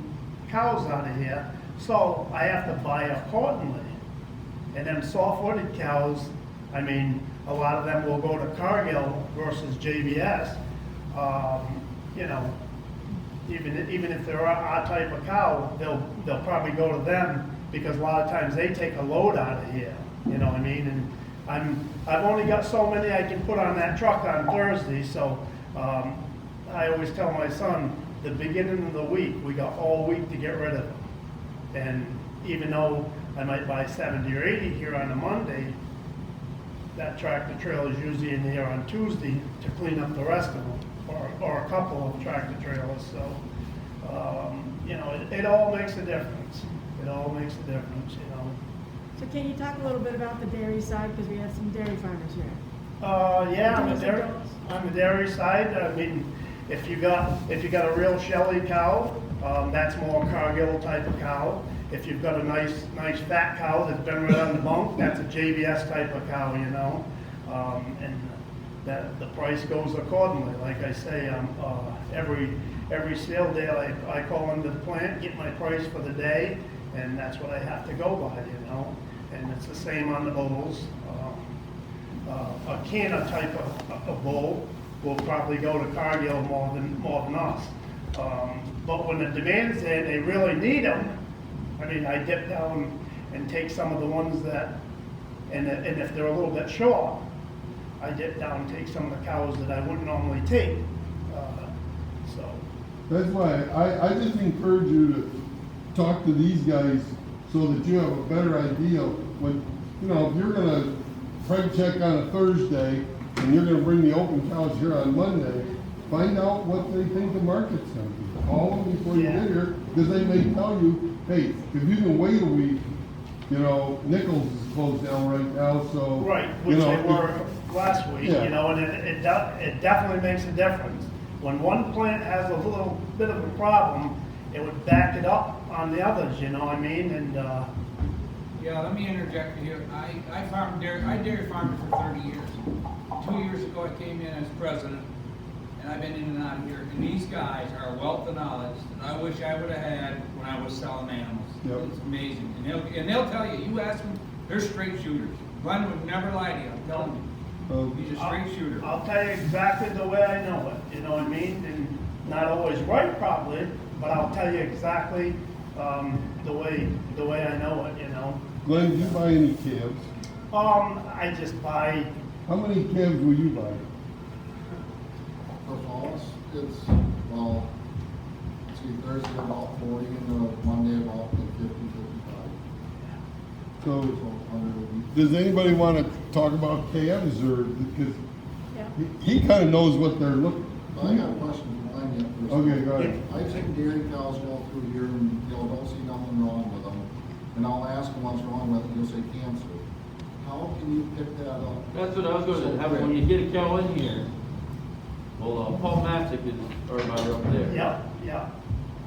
cows out of here. So I have to buy accordingly. And them soft-footed cows, I mean, a lot of them will go to Cargill versus JBS. You know, even if they're our type of cow, they'll probably go to them because a lot of times they take a load out of here. You know what I mean? And I've only got so many I can put on that truck on Thursday, so I always tell my son, the beginning of the week, we got all week to get rid of them. And even though I might buy 70 or 80 here on a Monday, that tractor trailer is usually in here on Tuesday to clean up the rest of them, or a couple of tractor trailers, so, you know, it all makes a difference. It all makes a difference, you know. So can you talk a little bit about the dairy side, because we have some dairy farmers here? Yeah, Give us a on the dairy side, I mean, if you got a real Shelly cow, that's more Cargill type of cow. If you've got a nice fat cow that's been right on the bunk, that's a JBS type of cow, you know. And that the price goes accordingly. Like I say, every sale day, I call into the plant, get my price for the day, and that's what I have to go by, you know? And it's the same on the bowls. A canner type of bowl will probably go to Cargill more than us. But when the demand's there, they really need them. I mean, I dip down and take some of the ones that, and if they're a little bit short, I dip down and take some of the cows that I wouldn't normally take. So, That's why I just encourage you to talk to these guys so that you have a better idea when, you know, if you're gonna price check on a Thursday and you're gonna bring the open cows here on Monday, find out what they think the market's gonna be. Call them before you Yeah. get here, because they may tell you, hey, if you can wait a week, you know, Nichols is closed down right now, so. right, you which know, they were last week, Yeah. you know, and it definitely makes a difference. When one plant has a little bit of a problem, it would back it up on the others, you know what I mean? And, Yeah, let me interject here. I dairy farmed for 30 years. 2 years ago, I came in as president, and I've been in and out of here. And these guys are a wealth of knowledge that I wish I would have had when I was selling animals. Yep. It's amazing. And they'll tell you, you ask them, they're straight shooters. Glenn would never lie to you, I'm telling you. He's a straight shooter. I'll tell you exactly the way I know it, you know what I mean? And not always right probably, but I'll tell you exactly, the way I know it, you know? Glenn, do you buy any calves? I just buy, How many calves will you buy? For falls, it's, well, see, Thursday about 40 and Monday about 50, 55. So, So 100 a week. does anybody want to talk about calves, or, because Yeah. he kind of knows what they're looking. But I got a question for Glenn yet. first. Okay, go ahead. I've seen dairy cows go through here and, you know, don't see nothing wrong with them. And I'll ask them what's wrong with it, you'll say cancer. How can you pick that up? That's what I was gonna have, when you get a cow in here, well, Paul Masick is our buyer up there. yeah.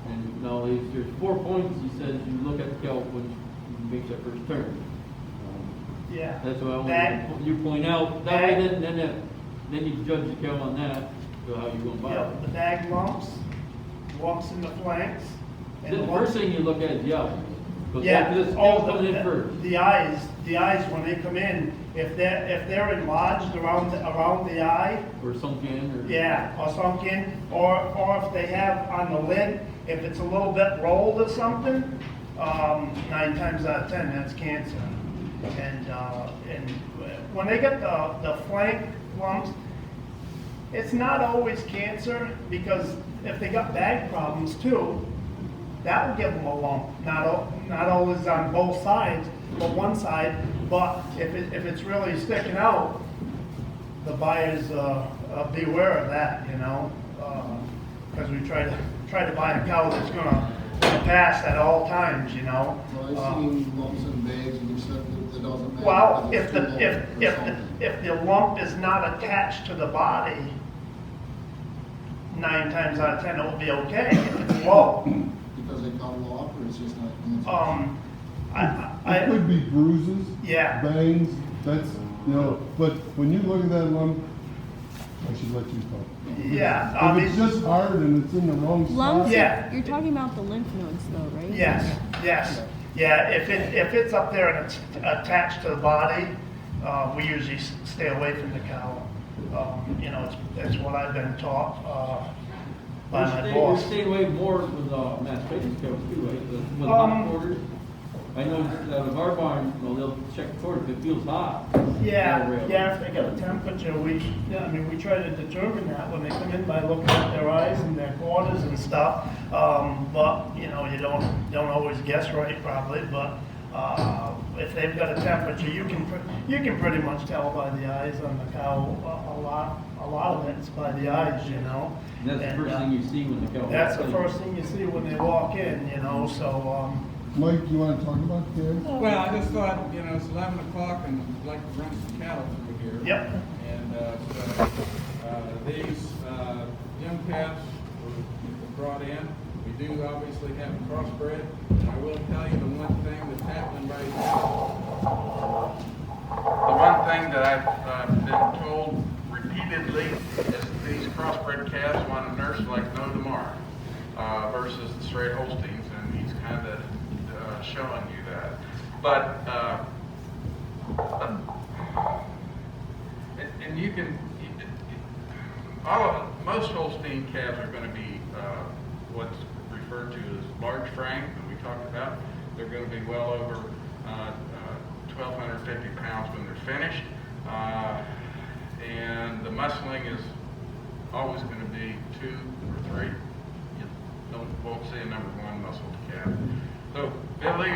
And now there's 4 points, he says, you look at the cow when she makes that first turn. Yeah. That's what I Bag- want you to point out, that way then you judge the cow on that, so how you gonna buy Yeah, it. the bag lumps in the flanks. and The lumps- first thing you look at is the eyes. Because Yeah, this all cow coming in first. the eyes when they come in, if they're enlarged around the eye, Or sunken, or. yeah, or something, or if they have on the lid, if it's a little bit rolled or something, 9 times out of 10, that's cancer. And when they get the flank lumps, it's not always cancer, because if they got bag problems too, that will give them a lump. Not always on both sides, but one side. But if it's really sticking out, the buyers beware of that, you know, because we try to buy a cow that's gonna pass at all times, you know. Well, I've seen lumps in bags and you said that it doesn't matter. Well, because if it's too low or something. if the lump is not attached to the body, 9 times out of 10 it will be okay if it's low. Because they cut it off or it's just not cancer? It could be bruises. Yeah. Bangs, that's, you know, but when you look at that lump, I should let you talk. Yeah, If it's just hard and it's in the wrong spot. Lumps, Yeah. you're talking about the lymph nodes though, right? yes. Yeah, if it's up there and it's attached to the body, we usually stay away from the cow. You know, it's what I've been taught by my We're boss. staying away more with mastication cows too, right? With hot quarters. I know that with our barn, well, they'll check the quarter if it feels hot. Yeah, they'll rail. if they got a temperature, we try to determine that when they come in by looking at their eyes and their quarters and stuff. But, you know, you don't always guess right probably, but, if they've got a temperature, you can pretty much tell by the eyes on the cow, a lot of it's by the eyes, you know. And that's the first thing you see when the cow. That's the walks in. first thing you see when they walk in, you know, so, Mike, you want to talk about calves? Well, I just thought, you know, it's 11 o'clock and I'd like to run some cattle through here. yep. And so these young calves were brought in. We do obviously have a crossbred. I will tell you the one thing that's happening right now. The one thing that I've been told repeatedly is these crossbred calves want to nurse like no tomorrow versus the straight Holsteins, and he's kind of showing you that. But and you can most Holstein calves are going to be what's referred to as large frame that we talked about. They're going to be well over 1,250 pounds when they're finished, and the muscling is always going to be 2 or 3. You won't see a number 1 muscled calf. So Billy,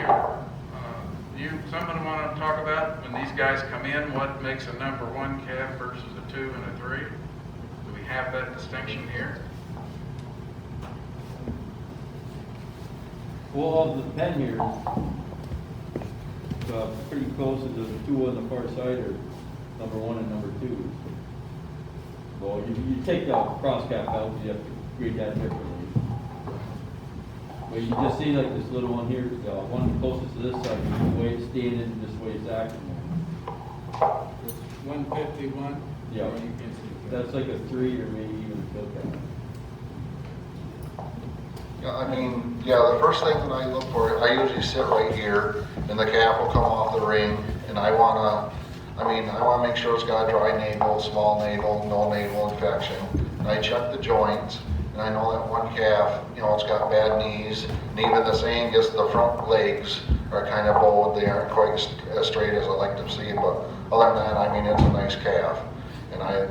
you something want to talk about when these guys come in? What makes a number 1 calf versus a 2 and a 3? Do we have that distinction here? Well, the pen here is pretty close to the 2 on the far side, or number 1 and number 2. Well, you take the cross cap out, you have to grade that differently. But you just see like this little one here, one closest to this side, the way it's standing and this way it's acting. It's 151? Yeah, Or you can see. that's like a 3 or maybe even a field cap. Yeah, I mean, yeah, the first thing that I look for, I usually sit right here, and the calf will come off the ring, and I wanna make sure it's got a dry navel, small navel, no navel infection. And I check the joints, and I know that one calf, it's got bad knees, and even this Angus, the front legs are kind of bowed. They aren't quite as straight as I like to see, but other than that, I mean, it's a nice calf. And I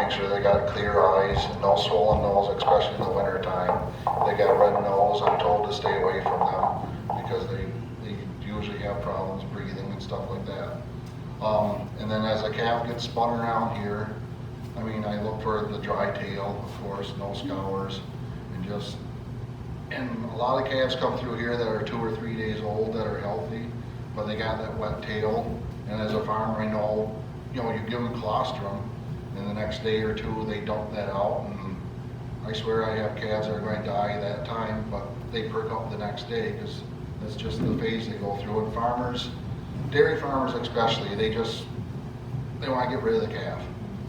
make sure they got clear eyes, no swollen nose, especially in the winter time. They got red nose. I'm told to stay away from them because they usually have problems breathing and stuff like that. And then as a calf gets spun around here, I mean, I look for the dry tail, of course, no scours, and a lot of calves come through here that are 2 or 3 days old that are healthy, but they got that wet tail. And as a farmer, I know, you give them colostrum, and the next day or 2 they dump that out, and I swear I have calves that are going to die that time, but they perk up the next day because that's just the phase they go through. And farmers, dairy farmers especially, they want to get rid of the calf,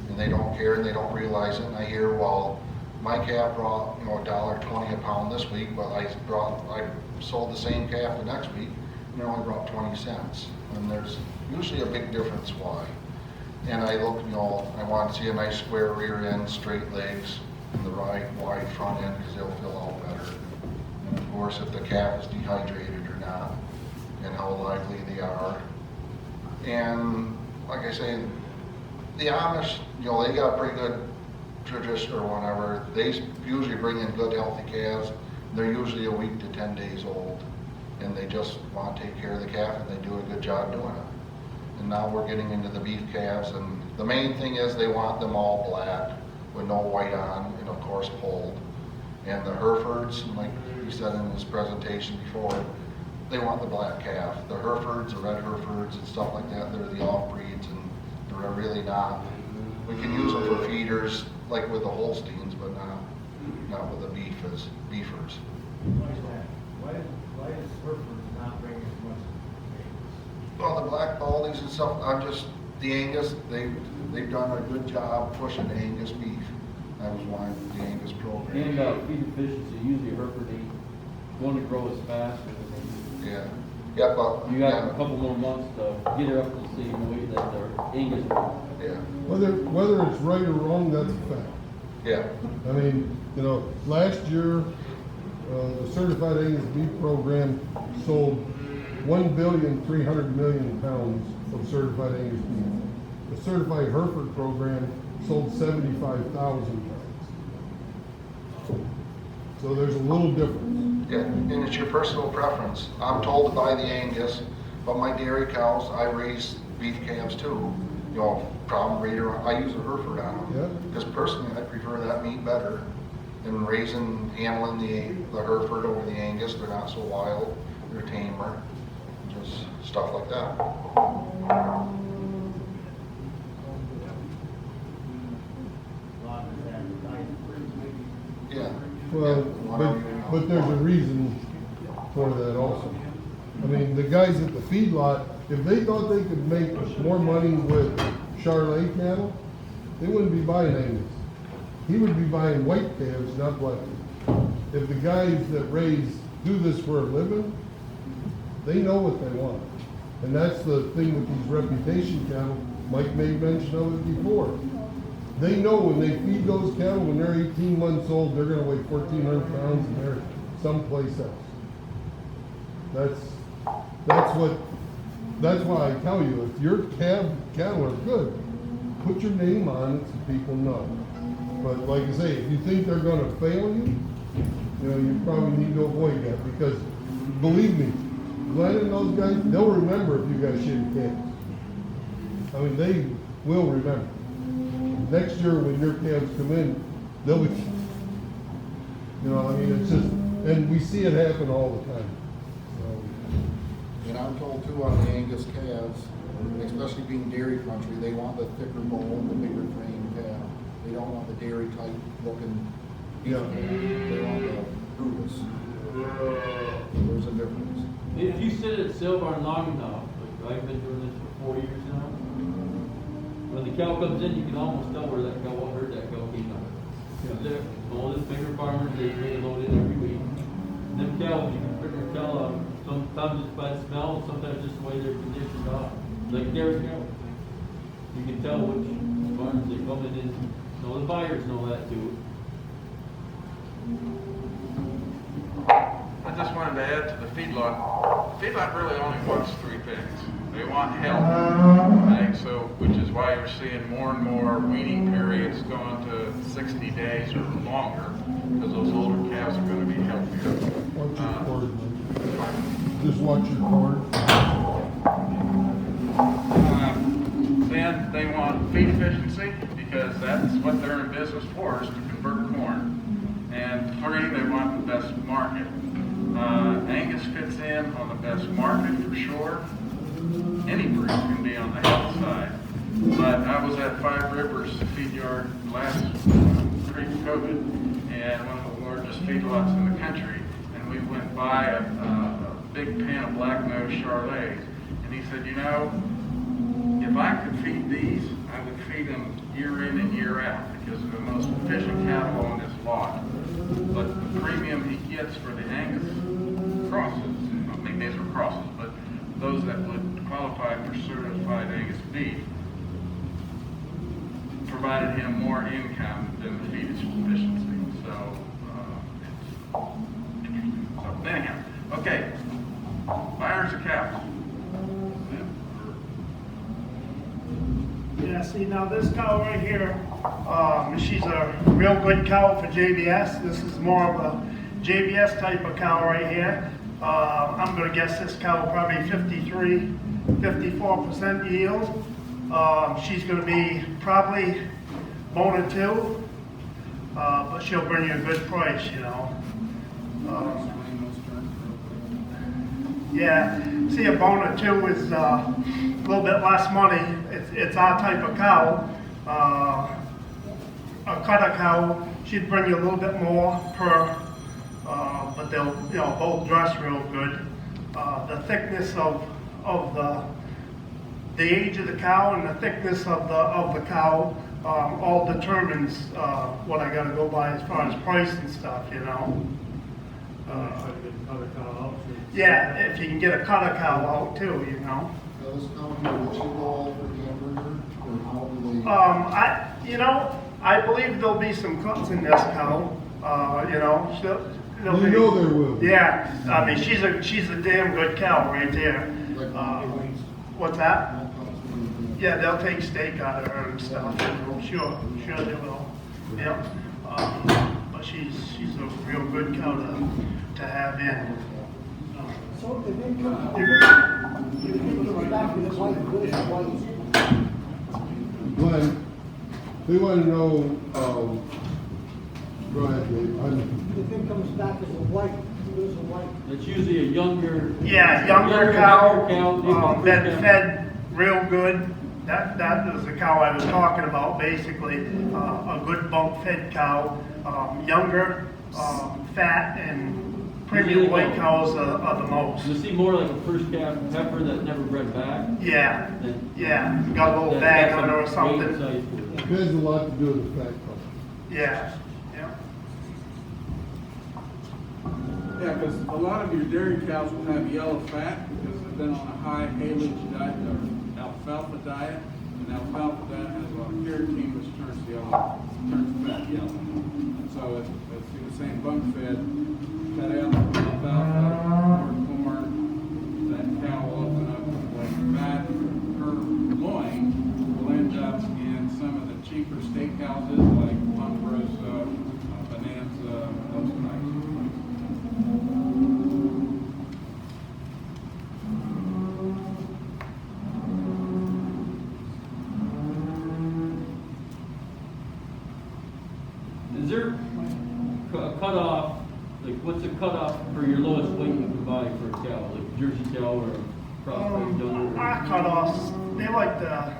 and they don't care and they don't realize it. And I hear, well, my calf brought $1.20 a pound this week, but I sold the same calf the next week, and it only brought 20 cents. And there's usually a big difference why. And I look, I want to see a nice square rear end, straight legs, and the right wide front end because they'll fill out better. And of course, if the calf is dehydrated or not, and how lively they are. And like I say, the Amish, they got pretty good tradition or whatever. They usually bring in good healthy calves. They're usually a week to 10 days old, and they just want to take care of the calf, and they do a good job doing it. And now we're getting into the beef calves, and the main thing is they want them all black with no white on, and of course polled. And the Herefords, like he said in his presentation before, they want the black calf. The Herefords, the red Herefords and stuff like that, they're the off breeds, and they're really not. We can use them for feeders like with the Holsteins, but not with the beefers. Why is that? Why is Hereford not bringing as much as Well, the black baldies and stuff, the Angus, they've done a good job pushing the Angus beef. That was why the Angus program. And feed efficiency, usually a Hereford ain't going to grow as fast. Yeah, but. You got a couple more months to get her up to the same weight that the Angus. Yeah, Whether it's right or wrong, that's a fact. yeah, I mean, last year, the Certified Angus Beef Program sold 1,300,000,000 pounds of Certified Angus beef. The Certified Hereford Program sold 75,000 pounds. So there's a little difference. yeah, and it's your personal preference. I'm told to buy the Angus, but my dairy cows, I raise beef calves too. Problem breeder, I use a Hereford on Yeah. them. Because personally, I prefer that meat better than handling the Hereford over the Angus. They're not so wild, they're tamer, just stuff like that. Yeah. Well, but there's a reason for that also. I mean, the guys at the feedlot, if they thought they could make more money with Charolais cattle, they wouldn't be buying Angus. He would be buying white calves, not black. If the guys that do this for a living, they know what they want. And that's the thing with these reputation cattle. Mike made mention of it before. They know when they feed those cattle, when they're 18 months old, they're gonna weigh 1,400 pounds and they're someplace else. That's why I tell you, if your cattle are good, put your name on it so people know. But like I say, if you think they're gonna fail you, you probably need to avoid that, because believe me, Glenn and those guys, they'll remember if you got shitty calves. I mean, they will remember. Next year when your calves come in, they'll be, it's just, and we see it happen all the time. And I'm told too on the Angus calves, especially being dairy country, they want the thicker bone, the bigger frame calf. They don't want the dairy type looking beef Yeah. calf. They want the Brutus. There's a difference. If you sit at sale barn long enough, like I've been doing this for 4 years now, when the cow comes in, you can almost tell where that cow, what herd that cow came out of. Because they're all these bigger farmers, they load in every week. And them cows, you can pretty tell, sometimes just by the smell, sometimes just the way they're conditioned off. Like dairy cows. You can tell which farms they come in. The buyers know that too. I just wanted to add to the feedlot. The feedlot really only wants three things. They want health, okay? So, which is why you're seeing more and more weaning periods going to 60 days or longer, because those older calves are going to be healthier. Watch your cord, man. Just watch your cord. Then they want feed efficiency, because that's what they're in business for, is to convert corn. And three, they want the best market. Angus fits in on the best market for sure. Any breed can be on the health side. But I was at Five Rivers feed yard last pre-COVID, and one of the largest feedlots in the country. And we went by a big pan of black nose Charolais, and he said, if I could feed these, I would feed them year in and year out, because they're the most efficient cattle on this lot. But the premium he gets for the Angus crosses, I mean, these are crosses, but those that would qualify for certified Angus beef, provided him more income than the feed efficiency. So, it's interesting. So, anyhow, okay, buyers of cows. Yeah, see, now this cow right here, she's a real good cow for JBS. This is more of a JBS type of cow right here. I'm gonna guess this cow probably 54% yield. She's gonna be probably bone two, but she'll bring you a good price, Yeah, see, a bone two is a little bit less money. It's our type of cow. A cutter cow, she'd bring you a little bit more per, but they'll, both dress real good. The thickness of the age of the cow and the thickness of the cow all determines what I gotta go by as far as price and stuff, Yeah, if you can get a cutter cow out too, Those cow here, will she go all for hamburger, or how do they? I believe there'll be some cuts in this cow. There'll be, there will be. Yeah, I mean, she's a damn good cow right there. What's that? Yeah, they'll take steak out of her and stuff. Sure they will. Yep. But she's a real good cow to have in. So if it comes back with white, what is white? Glenn, they want to know, go ahead, Dave. If it comes back as a white, what is a white? It's usually a younger. Younger cow, different been cow. fed real good. That was the cow I was talking about, basically. A good bump fed cow, younger, fat, and premium white cows are the most. You see more like a first calf heifer that never bred back. Yeah, got a little bag on her or something. Has a lot to do with the fat part. Yeah, yeah. Yeah, because a lot of your dairy cows will have yellow fat because they've been on a high haylage diet or alfalfa diet. And alfalfa diet has a lot of carotene which turns fat yellow. And so if you're saying bunk fed, cut out alfalfa or corn, that cow will open up like fat. Her loin will end up in some of the cheaper steakhouses like Ponderosa, Bonanza, those types of places. Is there a cutoff, like what's the cutoff for your lowest weight you can buy for a cow, like Jersey cow or a crossbred donor? Our cutoffs, they like to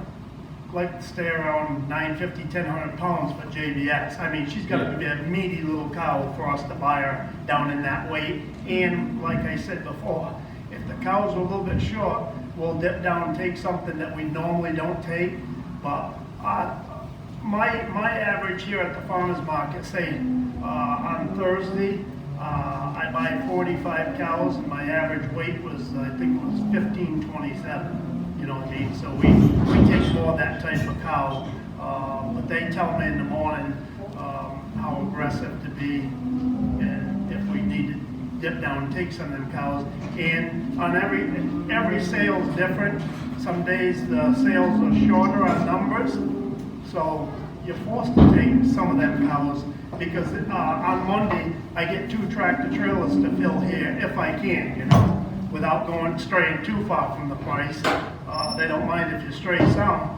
stay around 950, 1,000 pounds for JBS. I mean, she's got to be a meaty little cow for us to buy her down in that weight. And like I said before, if the cows are a little bit short, we'll dip down and take something that we normally don't take. But my average here at the farmer's market, say on Thursday, I buy 45 cows and my average weight was, I think it was 1527. You know what I mean? So we take more of that type of cow. But they tell me in the morning how aggressive to be and if we need to dip down and take some of them cows. And on every sale is different. Some days the sales are shorter on numbers. So you're forced to take some of them cows because on Monday I get 2 tractor trailers to fill here if I can, you know, without straying too far from the price. They don't mind if you stray some,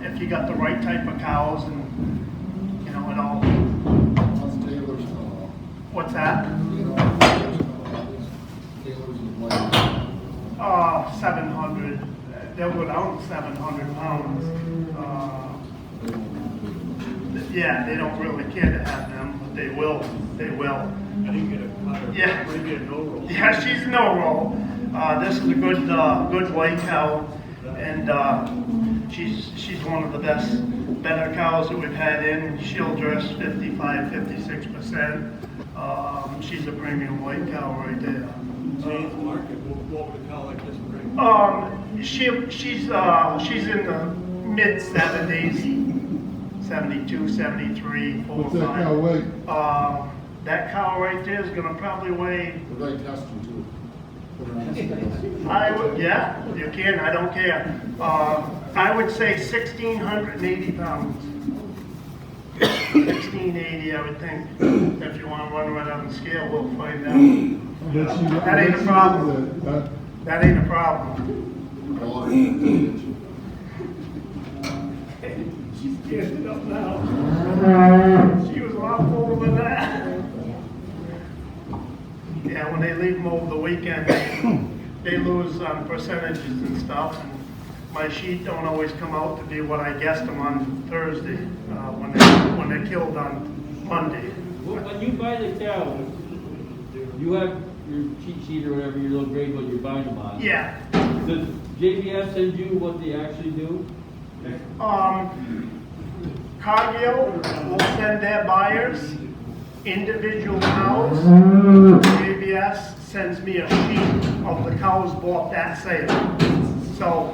if you got the right type of cows and, you know, it all. What's Taylor's cutoff? What's that? Taylor's is like, 700. They'll go down to 700 pounds. Yeah, they don't really care to have them, but they will. They will. I didn't get a cutter. Yeah. Maybe a no roll. Yeah, she's no roll. This is a good white cow, and she's one of the better cows that we've had in. She'll dress 55, 56%. She's a premium white cow right there. Today's market, what would a cow like this bring? She's in the mid 70s, 72, 73, 4, What's that 5. cow weigh? That cow right there is gonna probably weigh, we're going to test you too. Put her on scale. yeah, you can, I don't care. I would say 1,680 pounds. 1,680, I would think. If you wanna run right on the scale, we'll find out. That ain't a problem. That ain't a problem. Well, I think She's getting it up now. She was a lot fuller than that. Yeah, when they leave them over the weekend, they lose on percentages and stuff. And my sheet don't always come out to be what I guessed them on Thursday, when they're killed on Monday. Well, when you buy the cow, you have your cheat sheet or whatever, your little grade what you're buying them on. Yeah. Does JBS send you what they actually do? Cargill will send their buyers individual cows. JBS sends me a sheet of the cows bought that sale. So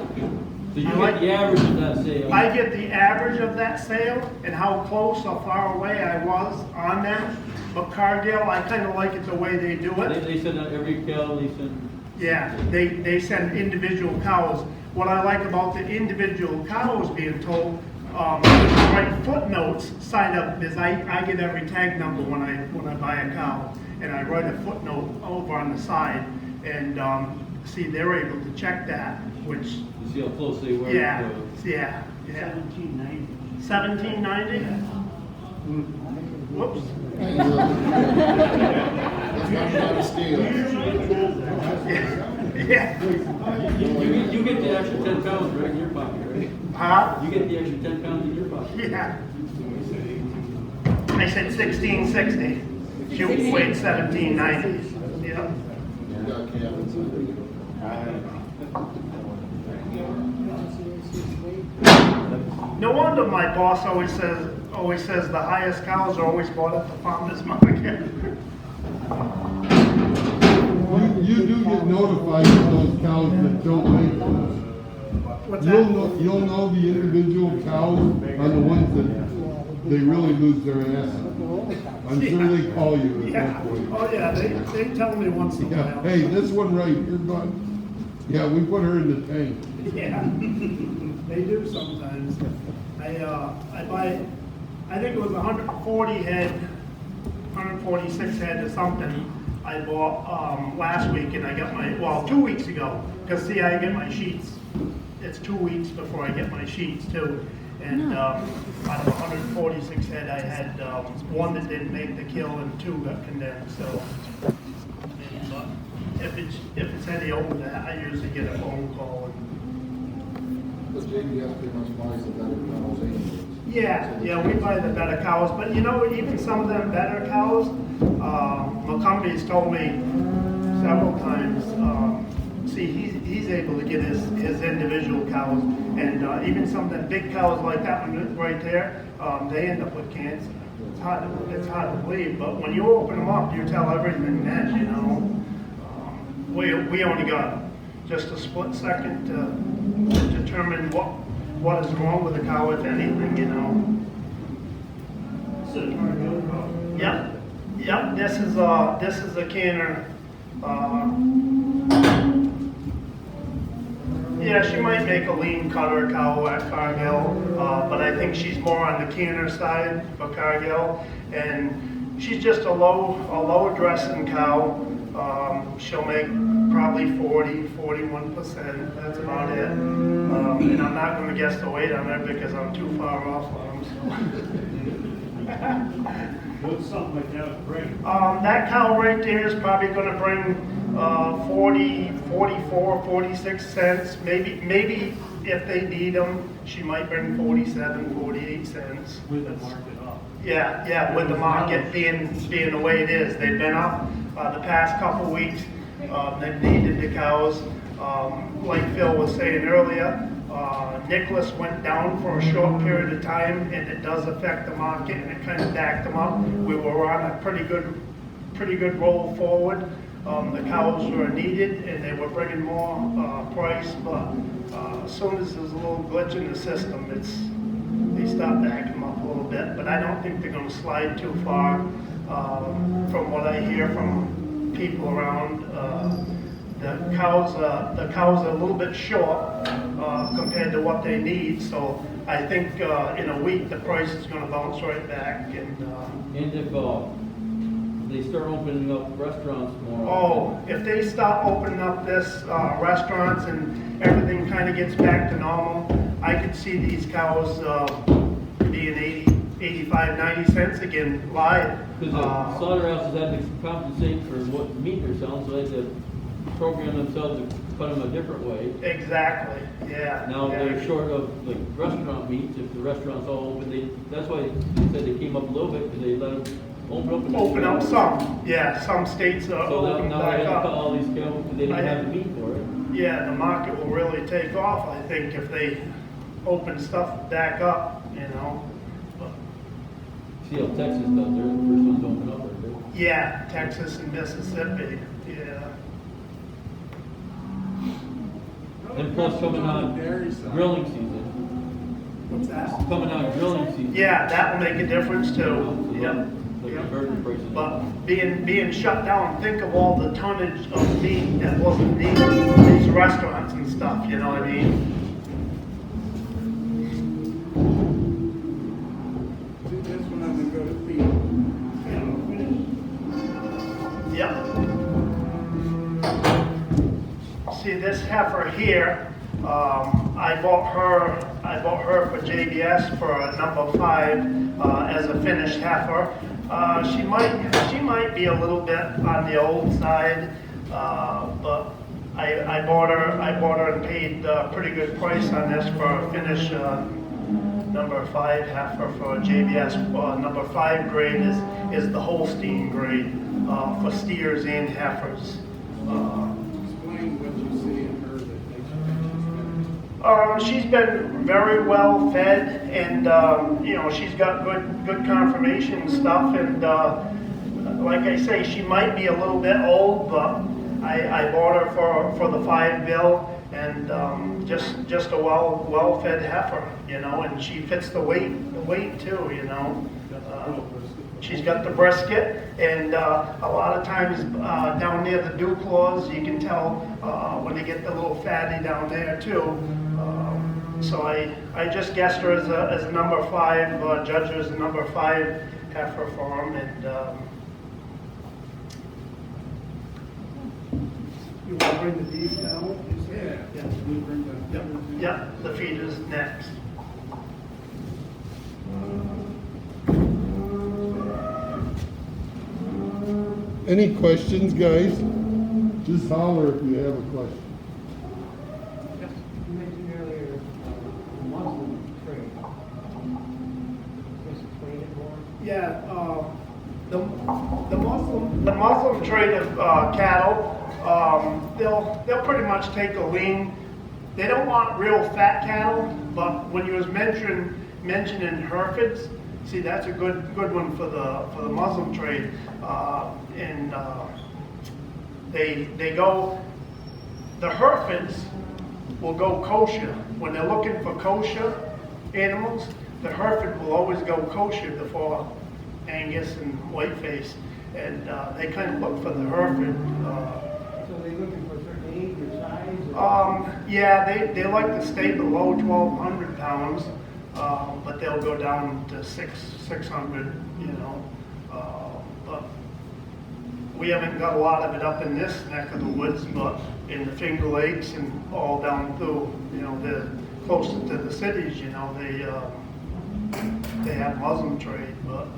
So you get the average of that sale? I get the average of that sale and how close or far away I was on them. But Cargill, I kind of like it the way they do it. They send out every cow, they send... Yeah, they send individual cows. What I like about the individual cows being told, write footnotes, sign up, because I get every tag number when I buy a cow, and I write a footnote over on the side, and see, they're able to check that, which, You see how close they were? yeah, to- yeah. 1790. 1790? Whoops. Hey, look. That's not on a scale. Yeah. You get the extra 10 pounds right in your pocket, right? Huh? You get the extra 10 pounds in your pocket. Yeah. I said 1660. She weighed 1790. Yeah. You got calves. No wonder my boss always says the highest cows are always bought at the farmer's market. You do get notified of those cows that don't make it. What's You'll know the individual cows are the ones that they really lose their ass. I'm sure they call you at Yeah, that point. oh yeah, they tell me once in a Yeah, while. hey, this one right, you're done. Yeah, we put her in the tank. Yeah, they do sometimes. I buy, I think it was 140 head, 146 head or something I bought, last week, and I got well, 2 weeks ago, because see, I get my sheets. It's 2 weeks before I get my sheets too. And, out of 146 head, I had, one that didn't make the kill and 2 got condemned, so. But if it's any over that, I usually get a phone call. But JBS pretty much buys the better cows anyways. Yeah, we buy the better cows, but you know, even some of them better cows, McCumbie's told me several times, see, he's able to get his individual cows, and even some of the big cows like that one right there, they end up with cancer. It's hard to believe, but when you open them up, you tell everything then, you know. We only got just a split second to determine what is wrong with the cow, if anything, you know. Yep, this is a canner. Yeah, she might make a lean cutter cow at Cargill, but I think she's more on the canner side for Cargill, and she's just a low dressing cow. She'll make probably 41%, that's about it. And I'm not gonna guess the weight on her because I'm too far off on them, so. What's something like that bring? That cow right there is probably gonna bring 40, 44, 46 cents. Maybe if they need them, she might bring 47, 48 cents. With the market up. Yeah, with the market being the way it is. They've been up the past couple weeks. They've needed the cows. Like Phil was saying earlier, Nicholas went down for a short period of time, and it does affect the market, and it kind of backed them up. We were on a pretty good roll forward. The cows were needed, and they were bringing more price, but as soon as there's a little glitch in the system, they start backing them up a little bit. But I don't think they're going to slide too far. From what I hear from people around, the cows are a little bit short compared to what they need. So I think in a week the price is going to bounce right back. And if they start opening up restaurants more. Oh, if they start opening up this restaurants and everything kind of gets back to normal, I could see these cows being 80, 85, 90 cents again live. Because the slaughterhouses had to compensate for what meat they're selling, so they had to program themselves to cut them a different way. Exactly, yeah. Now yeah. they're short of like restaurant meats. If the restaurant's all open, that's why they said they came up a little bit, because they let them open up some. Yeah, some states are So opening now they back had to cut up. all these cows because they didn't have the meat for it. Yeah, the market will really take off, I think, if they open stuff back up, you know. But, See how Texas does, they're the first ones to open up right there. yeah, Texas and Mississippi, yeah. And plus coming on grilling season. What's that? Coming on grilling season. Yeah, that will make a difference too. Yep. Like the Yep. burger prices. But being shut down, think of all the tonnage of meat that wasn't needed in these restaurants and stuff, you know what I mean? See, this one doesn't go to feed. Yep. See this heifer here, I bought her for JBS for a number 5 as a finished heifer. She might be a little bit on the old side, but I bought her and paid a pretty good price on this for a finish number 5 heifer for JBS. Number 5 grade is the Holstein grade for steers and heifers. Explain what you see in her that makes you think she's finished. She's been very well fed, and you know, she's got good conformation and stuff. And like I say, she might be a little bit old, but I bought her for the 5 bill, and just a well fed heifer, you know. And she fits the weight too, you know. She's got the brisket, and a lot of times down near the dew claws, you can tell when they get the little fatty down there too. So I just guessed her as a number 5, judged her as a number 5 heifer for him, and you want to bring the beef down? Yeah, the feeder's next. Any questions, guys? Just holler if you have a question. You mentioned earlier, Muslim trade. Just explain it more. Yeah, the Muslim trade of cattle, they'll pretty much take a lean. They don't want real fat cattle, but when you was mentioning Herefords, see, that's a good one for the Muslim trade. And they go, the Herefords will go kosher. When they're looking for kosher animals, the Hereford will always go kosher before Angus and Whiteface. And they kind of look for the Hereford. So they're looking for a certain age or size? Yeah, they like to stay below 1,200 pounds, but they'll go down to 600, you know. But we haven't got a lot of it up in this neck of the woods, but in the Finger Lakes and all down through, you know, the closer to the cities, you know, they have Muslim trade, but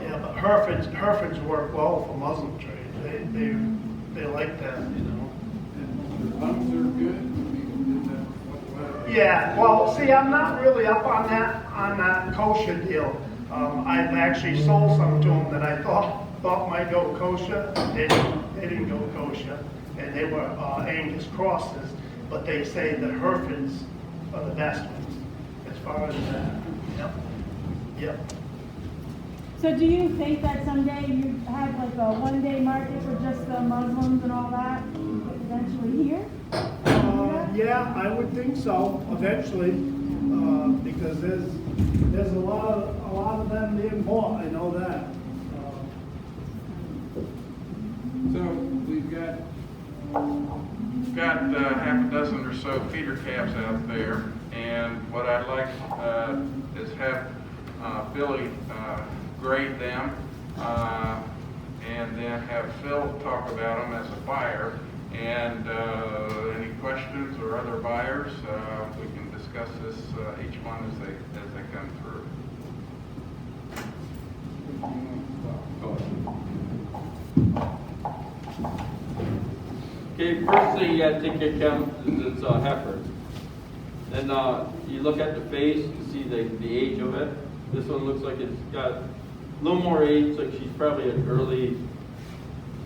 yeah, but Herefords work well for Muslim trade. They like that, you know. And the pumps are good. I mean, is that what? Yeah, well, see, I'm not really up on that kosher deal. I've actually sold some to them that I thought might go kosher. They didn't go kosher, and they were Angus crosses. But they say the Herefords are the best ones as far as that. Yep. So do you think that someday you have like a one-day market for just the Muslims and all that, eventually here? Yeah, I would think so eventually, because there's a lot of them being bought. I know that. So we've got half a dozen or so feeder calves out there, and what I'd like is have Billy grade them, and then have Phil talk about them as a buyer. And any questions or other buyers, we can discuss this each one as they come through. Okay, first thing you gotta take into account is it's a heifer. Then you look at the face to see the age of it. This one looks like it's got a little more age, like she's probably an early,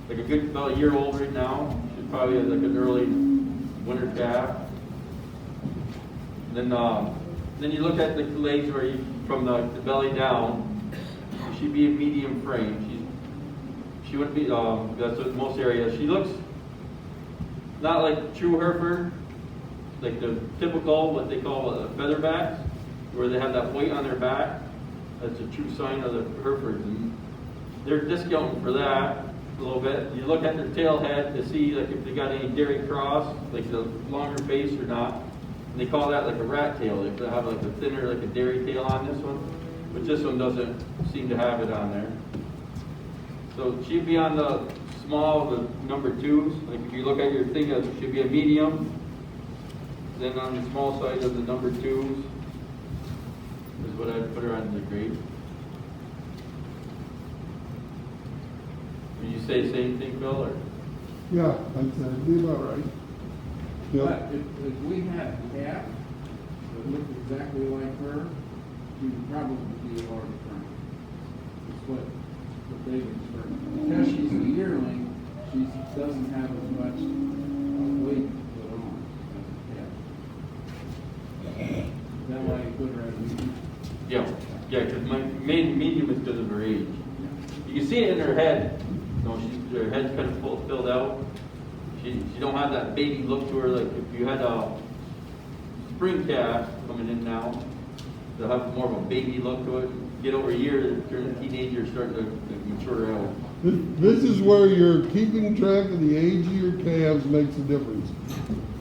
like a good, about a year old right now. She's probably like an early winter calf. Then you look at the legs where from the belly down, she'd be a medium frame. She wouldn't be, that's what most areas. She looks not like true Hereford, like the typical, what they call featherbacks, where they have that white on their back. That's a true sign of the Herefords. And they're discounting for that a little bit. You look at their tail head to see like if they got any dairy cross, like the longer face or not. And they call that like a rat tail. They have like a thinner, like a dairy tail on this one, but this one doesn't seem to have it on there. So she'd be on the small, the number 2s. Like if you look at your thing, it should be a medium. Then on the small side of the number 2s is what I'd put her on the grade. Would you say the same thing, Bill? Or? Yeah, I'd say it'd be about right. But Yep. if we had calf that looked exactly like her, she would probably be a large frame. That's what David's heard. Because she's a yearling, she doesn't have as much weight to put on as a calf. Yeah, because my main medium is because of her age. You can see it in her head. You know, her head's kind of filled out. She don't have that baby look to her. Like if you had a spring calf coming in now, they'll have more of a baby look to it. Get over a year, turn a teenager, start to mature out. This is where you're keeping track of the age of your calves makes a difference.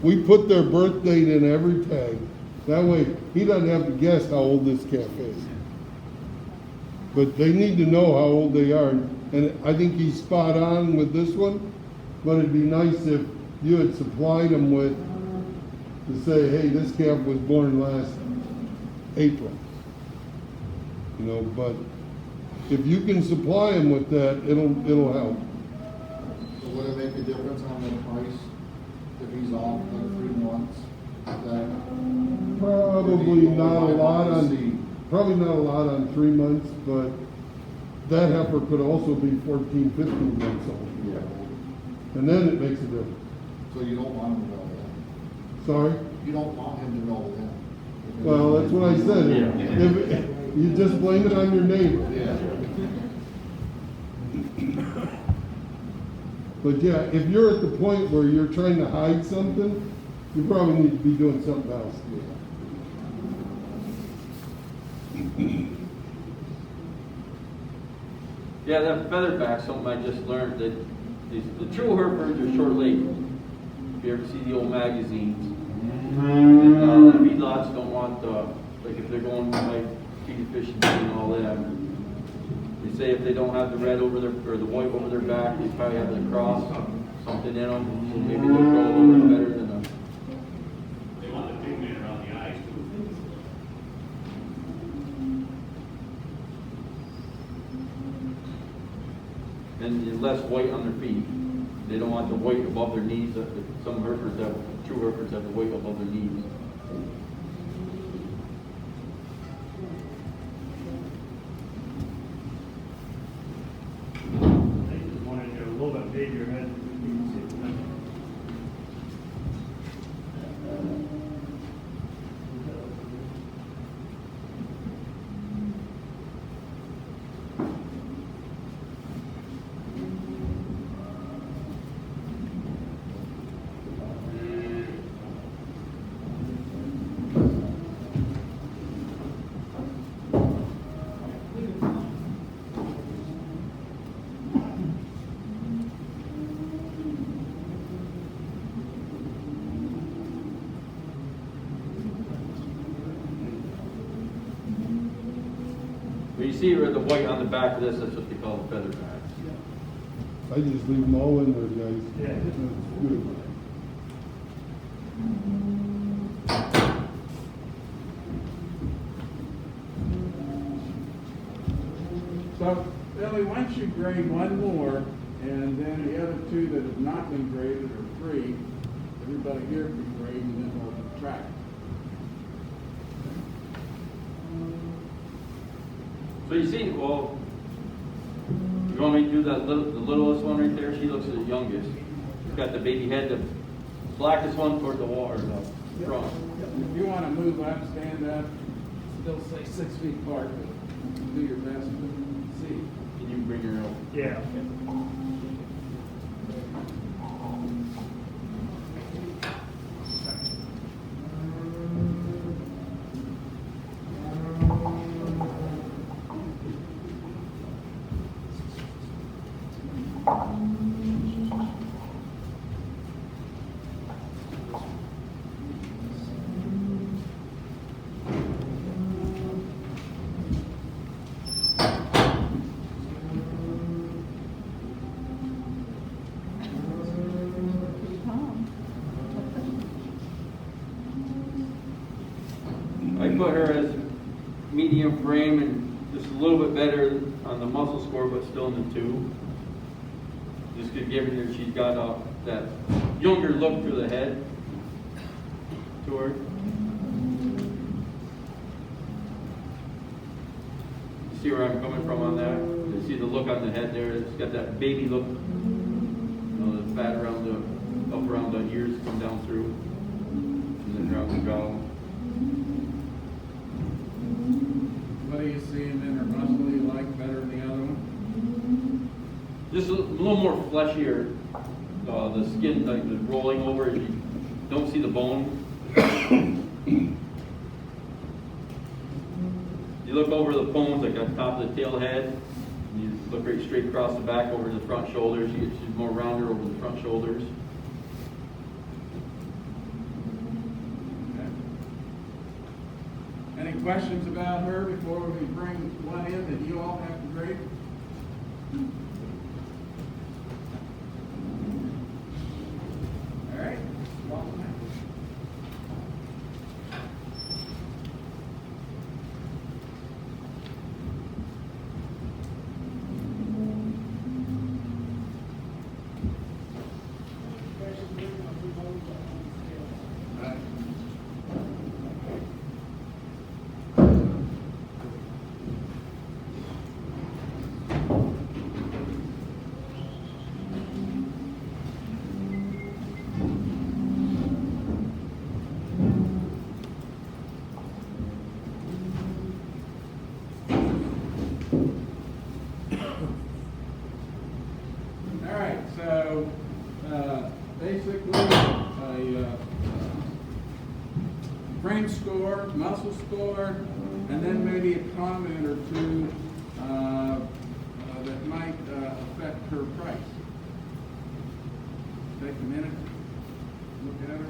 We put their birth date in every tag. That way, he doesn't have to guess how old this calf is. But they need to know how old they are. And I think he's spot on with this one. But it'd be nice if you had supplied him with, to say, hey, this calf was born last April. You know, but if you can supply him with that, it'll help. So would it make a difference on the price if he's off like 3 months? That Probably not a lot on 3 months, but that heifer could also be 14, 15 months old. Yeah. And then it makes a difference. So you don't want him to know that. Sorry? You don't want him to know that. Well, that's what I said. Yeah. If you just blame it on your neighbor. Yeah. But yeah, if you're at the point where you're trying to hide something, you probably need to be doing something else. Yeah, that featherback, something I just learned that the true Herefords are short-legged. If you ever see the old magazines, and the feedlots don't want like if they're going like feed fish and all that. They say if they don't have the red over their or the white over their back, they probably have the cross, something in them. So maybe they'll grow a little bit better than a. They want the pigment around the eyes too. And less white on their feet. They don't want the weight above their knees. Some Herefords have, true Herefords have the weight above their knees. They just wanted to a little bit bigger head. When you see the white on the back of this, that's what they call the featherback. I just leave them all in there, guys. Yeah. That's good. So, Billy, once you grade one more, and then the other two that have not been graded are free, everybody here can grade, and then we'll track. So you see, well, you want me to do that the littlest one right there? She looks the youngest. She's got the baby head, the blackest one toward the wall, or the front. If you want to move up, stand up, still say 6 feet apart, but do your best to see. Can you bring her out? Yeah. I put her as medium frame and just a little bit better on the muscle score, but still in the 2. Just to give her, she's got that younger look to the head to her. You see where I'm coming from on that? You see the look on the head there? It's got that baby look. You know, the fat around up around the ears come down through, and then around the jaw. But do you see in her muscle you like better than the other one? Just a little more fleshier, the skin like the rolling over, you don't see the bone. You look over the bones like on top of the tail head, and you look right straight across the back over the front shoulders, she's more rounder over the front shoulders. Okay. Any questions about her before we bring one in that you all have to grade? All right. Welcome. All right, so basically a frame score, muscle score, and then maybe a comment or two that might affect her price. Take a minute, look at her.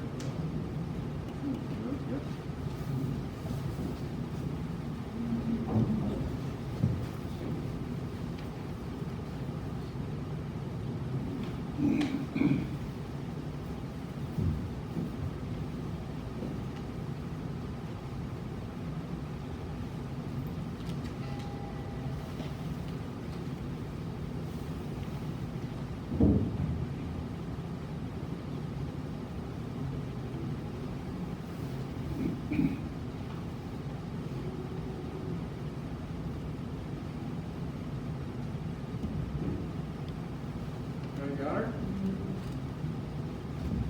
Everybody got her?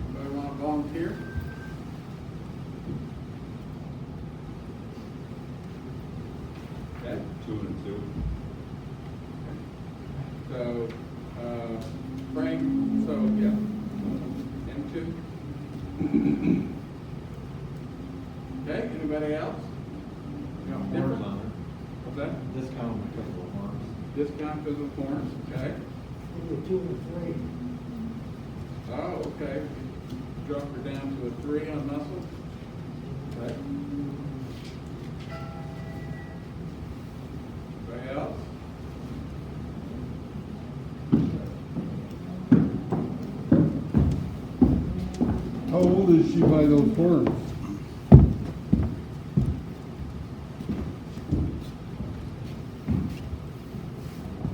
Anybody want to volunteer? Okay. 2 and 2. So, frame, so, yeah, M2. Okay, anybody else? Different? What's that? Discount because of the horns. Discount because of horns, okay. Maybe 2 and 3. Oh, okay. Drop her down to a 3 on muscle. Okay. Anybody else? How old is she by those horns?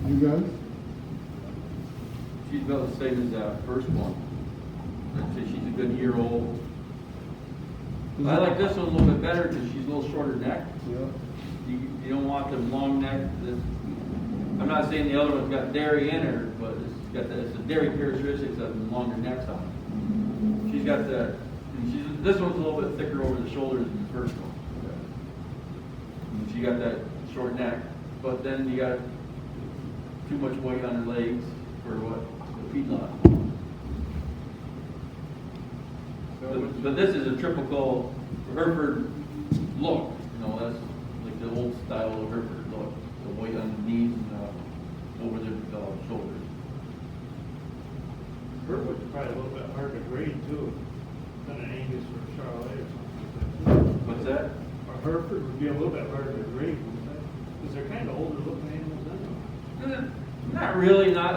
You guys? She's about the same as that first one. I'd say she's a good year old. I like this one a little bit better because she's a little shorter neck. Yeah. You don't want them long neck. I'm not saying the other one's got dairy in her, but it's the dairy characteristics of the longer necks on it. She's got the, this one's a little bit thicker over the shoulders than the first one. And she got that short neck, but then you got too much weight on her legs for what the feedlot. But this is a typical Hereford look. You know, that's like the old style of Hereford look. The weight on the knees and over the shoulders. Hereford's probably a little bit hard to grade too, than an Angus or a Charolais or something like that. What's that? A Hereford would be a little bit harder to grade, wouldn't it? Because they're kind of older looking animals anyway. Not really, not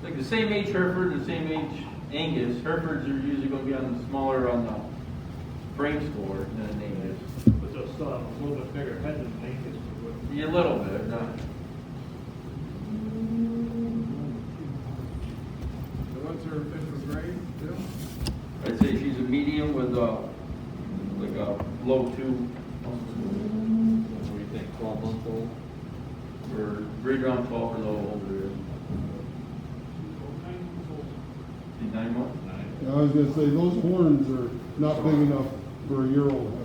like the same age Hereford and the same age Angus. Herefords are usually going to be on the smaller on the frame score than an Angus. But they'll still have a little bit bigger head than an Angus would. Yeah, a little bit, not. So what's her official grade, Bill? I'd say she's a medium with like a low 2. What do you think, 12 months old? Or right around 12 or a little older. She's 9 months? I was gonna say, those horns are not big enough for a year old.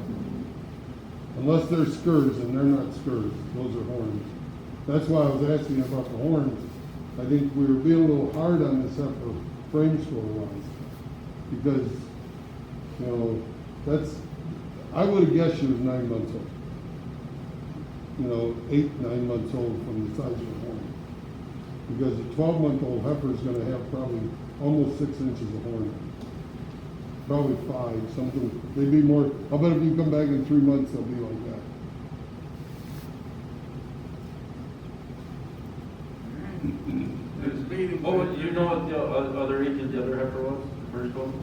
Unless they're skurs, and they're not skurs, those are horns. That's why I was asking about the horns. I think we were being a little hard on this heifer frame score wise. Because, you know, I would have guessed she was 9 months old. You know, 8, 9 months old from the size of her horn. Because a 12-month-old heifer is gonna have probably almost 6 inches of horn. Probably 5, something, they'd be more, I'll bet if you come back in 3 months, they'll be like that. There's meetings. You know what the other age of the other heifer was, the first one?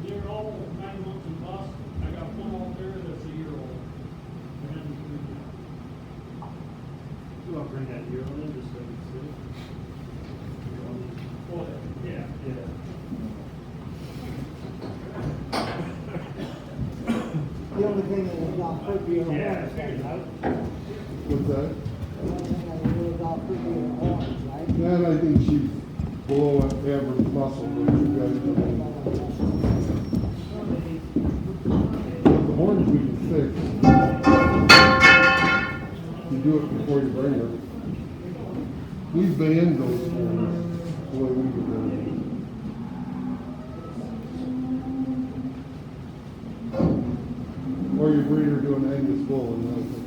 They're all 9 months and plus. I got one out there that's a year old. And then, you want to bring that year on in just so you can see it? Oh, yeah, yeah. The only thing that was off pretty on the Yeah, I horns, figured right? out. What's that? The only thing that was off pretty on the horns, right? And I think she's below average muscle, but you guys know. The horns we can fix. You do it before you bring her. We banned those horns, the way we did them. Or your breeder do an Angus bull and they'll take care.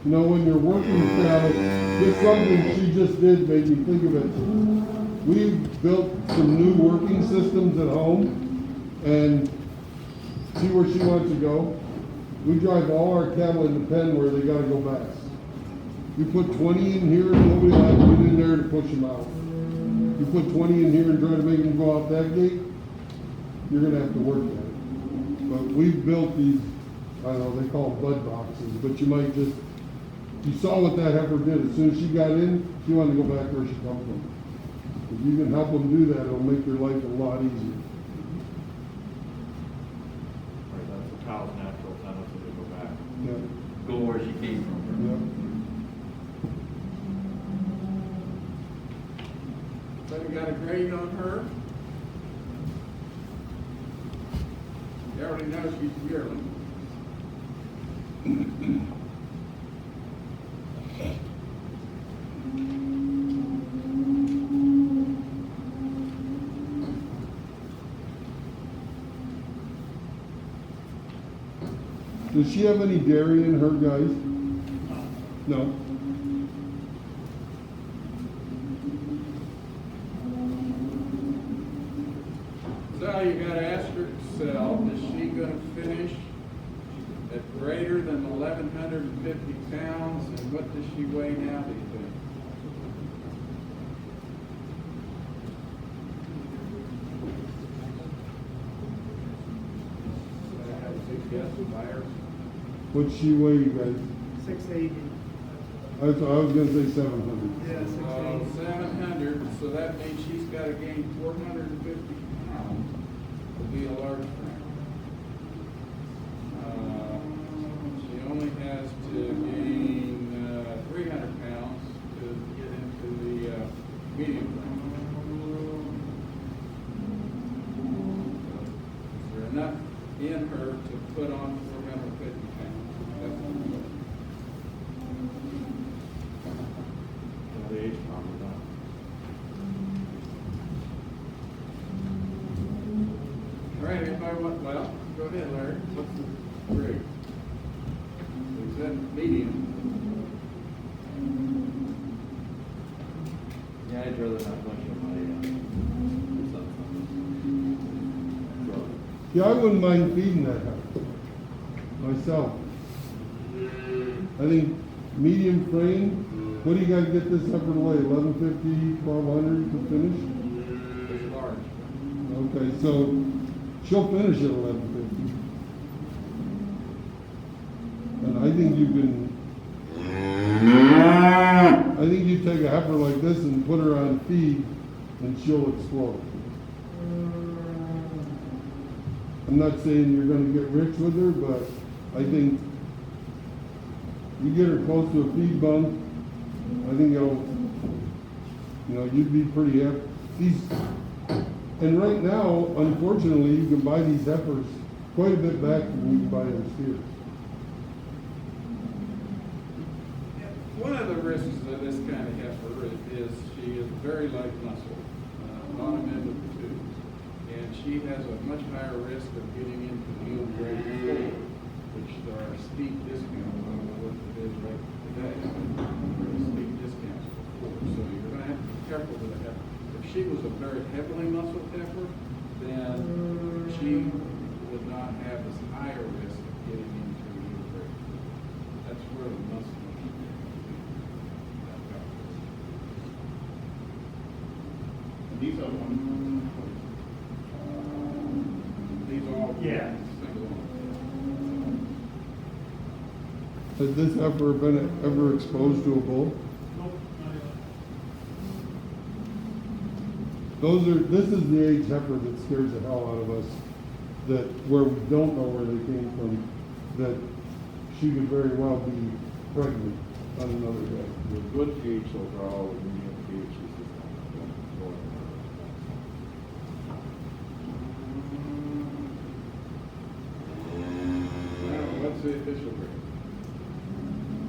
You know, when you're working cow, just something she just did made me think of it. We built some new working systems at home and see where she wants to go. We drive all our cattle in the pen where they gotta go back. You put 20 in here, nobody will have to get in there to push them out. You put 20 in here and try to make them go out that gate, you're gonna have to work at it. But we've built these, I don't know, they call them bud boxes, but you might just, you saw what that heifer did. As soon as she got in, she wanted to go back where she come from. If you can help them do that, it'll make your life a lot easier. Right, that's the cow's natural tendency to go back. Yeah. Go where she came from. Yeah. But you got a grade on her? You already know she's a yearling. Does she have any dairy in her, guys? No. So you gotta ask yourself, is she gonna finish at greater than 1,150 pounds? And what does she weigh now, do you think? I have a big guess, buyer. What's she weigh, you guys? 680. I was gonna say 700. Yeah, 680. 700, so that means she's gotta gain 450 pounds to be a large frame. She only has to gain 300 pounds to get into the medium frame. Is there enough in her to put on 450 pounds? That's what I'm looking The age probably not. All right, anybody want, well, go ahead, Larry. What's the grade? Is that medium? Yeah, I'd rather not much of my, Yeah, I wouldn't mind feeding that heifer myself. I think medium frame, What do you gotta get this heifer to weigh, 1150, 1200 to finish? It's large. Okay, so she'll finish at 1150. And I think you can, I think you take a heifer like this and put her on feed and she'll explode. I'm not saying you're gonna get rich with her, but I think you get her close to a feed bump, I think it'll, you'd be pretty happy. And right now, unfortunately, you can buy these heifers quite a bit back from you can buy them steers. One of the risks of this kind of heifer is she is very light muscle, bottom end of the tube. And she has a much higher risk of getting into yield grade 4, which there are steep discounts on what it is right today. There are steep discounts for 4, so you're gonna have to be careful with a heifer. If she was a very heavily muscled heifer, then she would not have as high a risk of getting into yield grade 4. That's where the muscle. These are these all. Yeah. Has this heifer been ever exposed to a bull? Nope, not yet. This is the age heifer that scares the hell out of us, that where we don't know where they came from, that she could very well be pregnant on another day. The good feed, so they're all medium feed, she's just not. What's the official rate?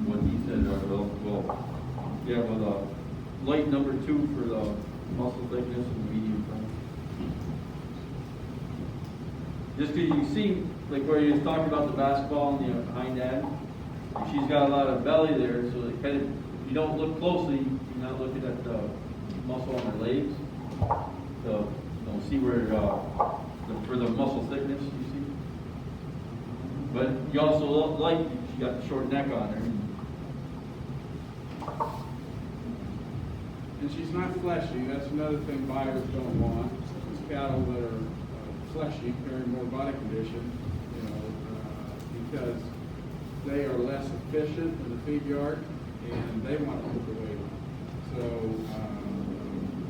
What he said, well, yeah, with a light number 2 for the muscle thickness and medium frame. Just because you see, like where you was talking about the basketball and the hind end, she's got a lot of belly there, so it kind of, you don't look closely, you're not looking at the muscle on her legs. So, you don't see where, for the muscle thickness, you see. But you also look like she got the short neck on her. And she's not fleshy. That's another thing buyers don't want. It's cattle that are fleshy, carry more body condition, because they are less efficient in the feed yard, and they want to put the weight on. So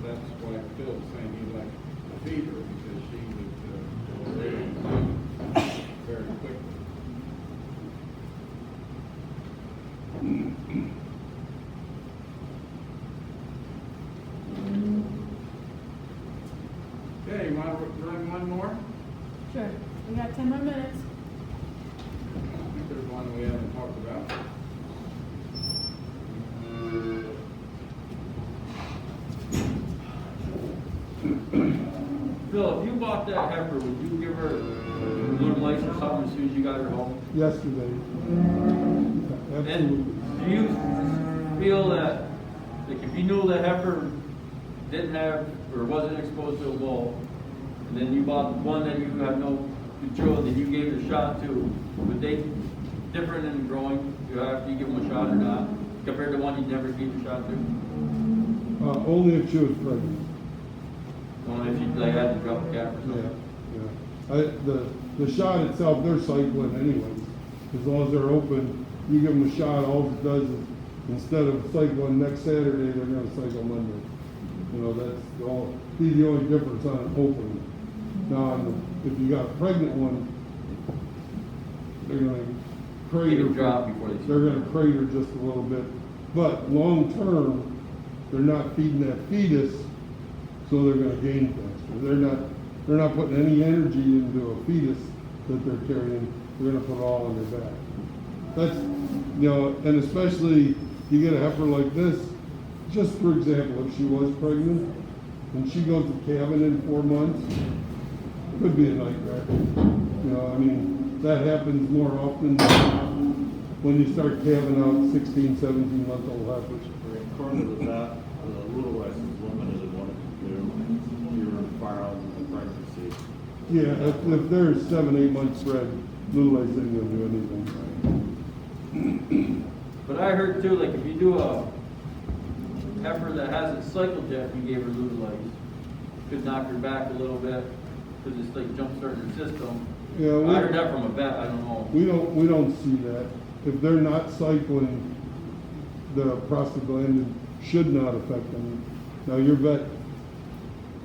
that's why Phil's saying he'd like to feed her, because she would go very quickly. Okay, you want to run one more? Sure, we got 10 more minutes. I think there's one we haven't talked about. Phil, if you bought that heifer, would you give her a little lice or something as soon as you got her home? Yesterday. Absolutely. And do you feel that, like, if you knew the heifer didn't have or wasn't exposed to a bull, and then you bought one that you have no control, that you gave it a shot to, would they different in growing? After you give them a shot or not, compared to one you never gave a shot to? Only if she was pregnant. Only if you like had to drop a calf or Yeah, something. yeah. The shot itself, they're cycling anyways. As long as they're open, you give them a shot, all it does is, instead of cycling next Saturday, they're gonna cycle Monday. Be the only difference on an open. Now, if you got a pregnant one, they're gonna crater. Drop before they. They're gonna crater just a little bit. But long term, they're not feeding that fetus, so they're gonna gain faster. They're not putting any energy into a fetus that they're carrying. They're gonna put it all on their back. That's, and especially you get a heifer like this, just for example, if she was pregnant and she goes to cabin in 4 months, it could be a nightmare. That happens more often when you start calving out 16, 17-month-old heifers. According to that, the little less is limited in what it can do. You're firearm in pregnancy. Yeah, if they're 7, 8 months bred, little less ain't gonna do anything. But I heard too, like if you do a heifer that hasn't cycled yet, if you gave her Lutolites, could knock her back a little bit, because it's like jump starting her system. Yeah, I heard that from a vet, I don't know. we don't see that. If they're not cycling, the prostaglandin should not affect them. Now, your vet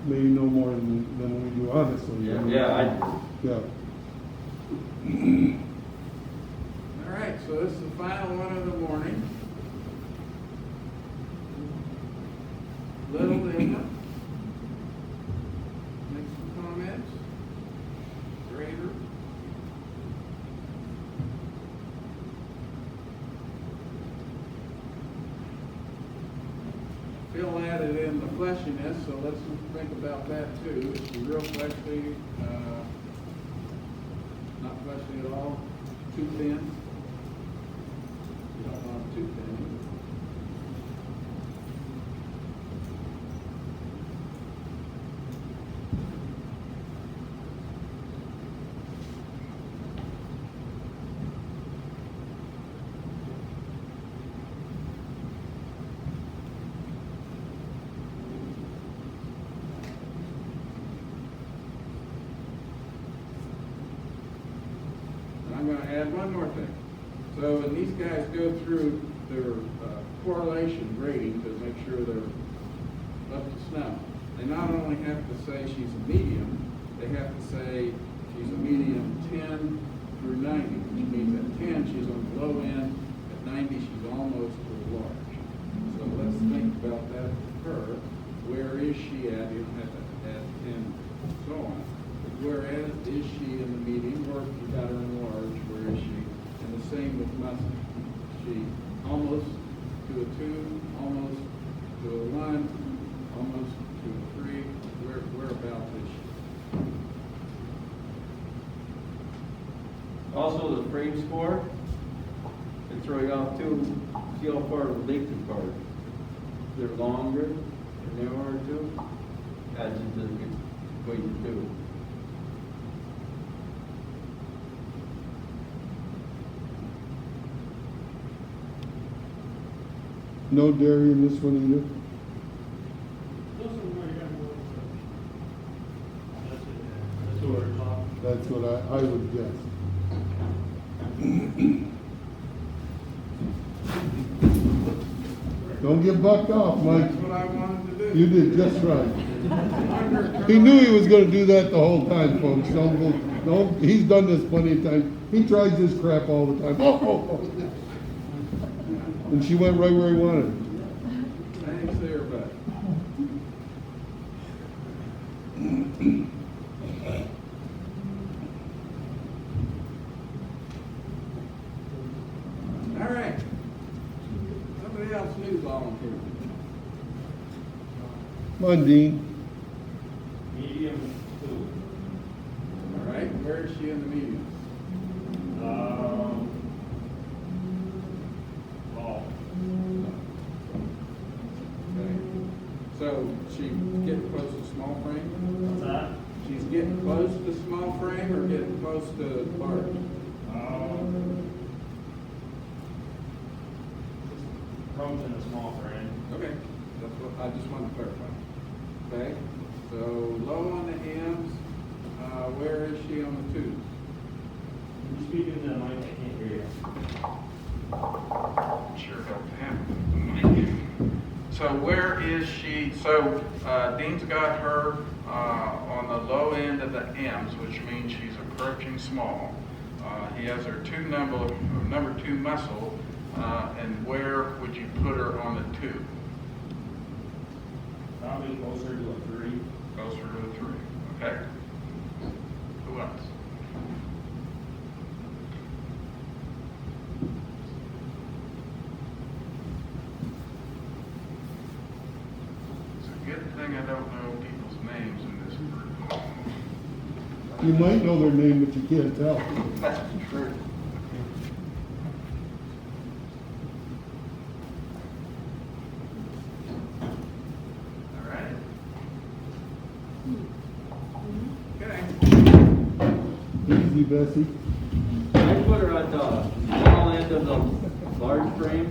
may know more than we do, honestly. Yeah. All right, so this is the final one of the morning. Little Linda. Make some comments. Greater. Phil added in the fleshiness, so let's think about that too. Is she real fleshy? Not fleshy at all? Too thin? You don't want too thin. I'm going to add one more thing. So when these guys go through their correlation grading to make sure they're up to snuff, they not only have to say she's a medium, they have to say she's a medium 10 through 90, which means at 10 she's on the low end, at 90 she's almost to a large. So let's think about that for her. Where is she at? You don't have to add 10 and so on. Whereas is she in the medium, or if you got her in large, where is she? And the same with muscle. She almost to a 2, almost to a 1, almost to a 3. Whereabouts is she? Also, the frame score, and throwing off too, see how far the length is apart. If they're longer, or narrower too, adds into the equation too. No dairy in this one either? This is where you got more. That's it. That's where it's off. That's what I would guess. Don't get bucked off, Mike. That's what I wanted to do. You did just right. He knew he was gonna do that the whole time, folks. Don't, he's done this plenty of times. He tries this crap all the time. Oh. And she went right where he wanted her. Thanks there, bud. All right. Somebody else new volunteer. Come on, Dean. Medium 2. All right, where is she in the medium? Okay. So she getting close to small frame? What's that? She's getting close to small frame or getting close to large? Rome's in a small frame. Okay, that's what I just wanted to clarify. Okay, so low on the M's, where is she on the 2s? Can you speak into the mic? I can't hear you. Sure, help him. So where is she? So Dean's got her on the low end of the M's, which means she's approaching small. He has her number 2 muscle, and where would you put her on the 2? Probably closer to a 3. Closer to a 3. Okay. Who else? It's a good thing I don't know people's names in this group. You might know their name, but you can't tell. That's true. All right. Okay. Easy, Bessie. I put her at the small end of the large frame.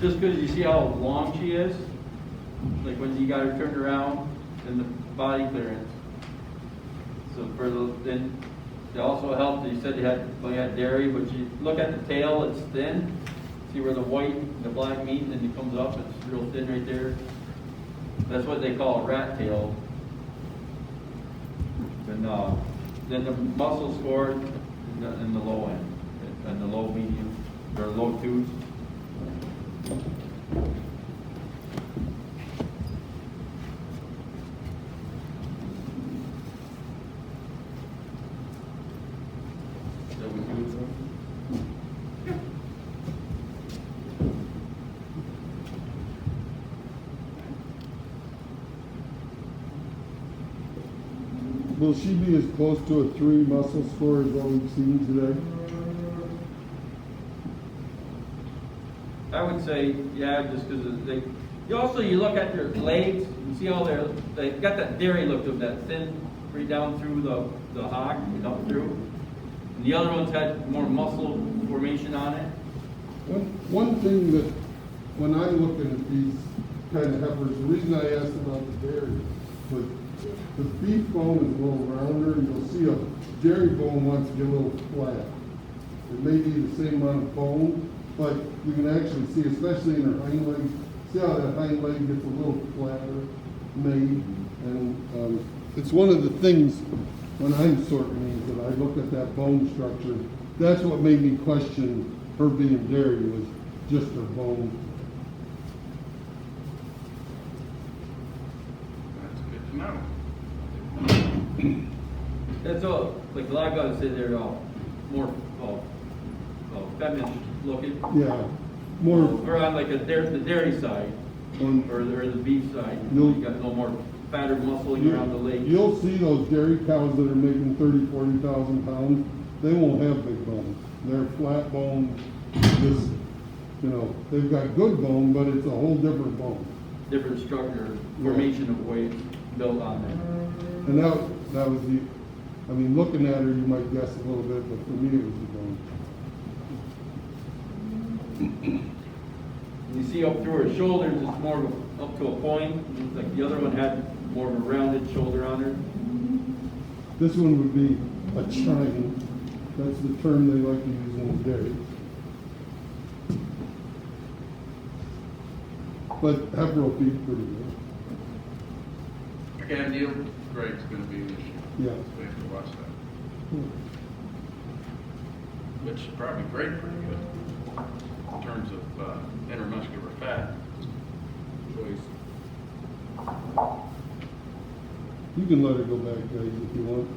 just because you see how long she is, like when you got her turned around and the body clearance. So for the, then it also helped, you said you had dairy, but you look at the tail, it's thin. See where the white, the black meat, and then it comes up, it's real thin right there. That's what they call a rat tail. And then the muscle score in the low end, and the low medium, or low twos. That we do it. Will she be as close to a 3 muscle score as what we've seen today? I would say, yeah, just because they, you look at their legs, you see how they got that dairy look to them, that thin, right down through the hock, and up through. And the other ones had more muscle formation on it. One thing that, when I'm looking at these kind of heifers, the reason I asked about the dairy was the beef bone is a little rounder, and you'll see a dairy bone wants to get a little flat. It may be the same amount of bone, but you can actually see, especially in her hind leg, see how that hind leg gets a little flatter made. And it's one of the things when I'm sorting these, that I look at that bone structure. That's what made me question her being dairy, was just her bone. That's good to know. That's all, like a lot of guys say they're more feminine looking. Yeah, more. We're on like the dairy side, on, or the beef side. You'll- You got a little more fatter muscling around the legs. You'll see those dairy cows that are making 30,000, 40,000 pounds, they won't have big bones. They're flat bone, just, they've got good bone, but it's a whole different bone. Different structure, formation of weight built on there. And that was looking at her, you might guess a little bit, but for me, it was the bone. You see up through her shoulders, it's more of up to a point. It's like the other one had more of a rounded shoulder on her. This one would be a chine. That's the term they like to use in dairy. But heifer will feed pretty good. Again, yield grade's gonna be an issue. Yeah. We have to watch that. Which is probably grade pretty good in terms of intermuscular fat choice. You can let her go back, guys, if you want.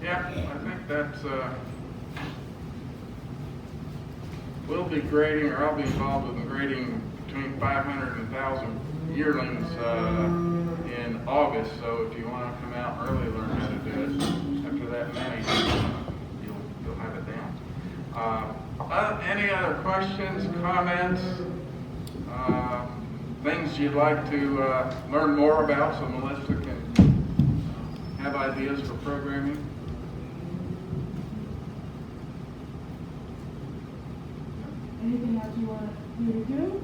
Yeah, I think that's, we'll be grading, or I'll be involved in grading between 500 and 1,000 yearlings in August, so if you want to come out and early learn how to do it, after that many, you'll have it down. Any other questions, comments, things you'd like to learn more about so Melissa can have ideas for programming? Anything else you want me to do?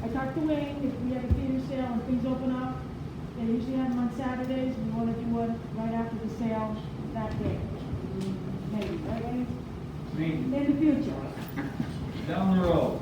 I talked to Wayne, if we have a theater sale and things open up, they usually have them on Saturdays, we want to do one right after the sale that day. Maybe, right, Wayne? In the future. Down the road.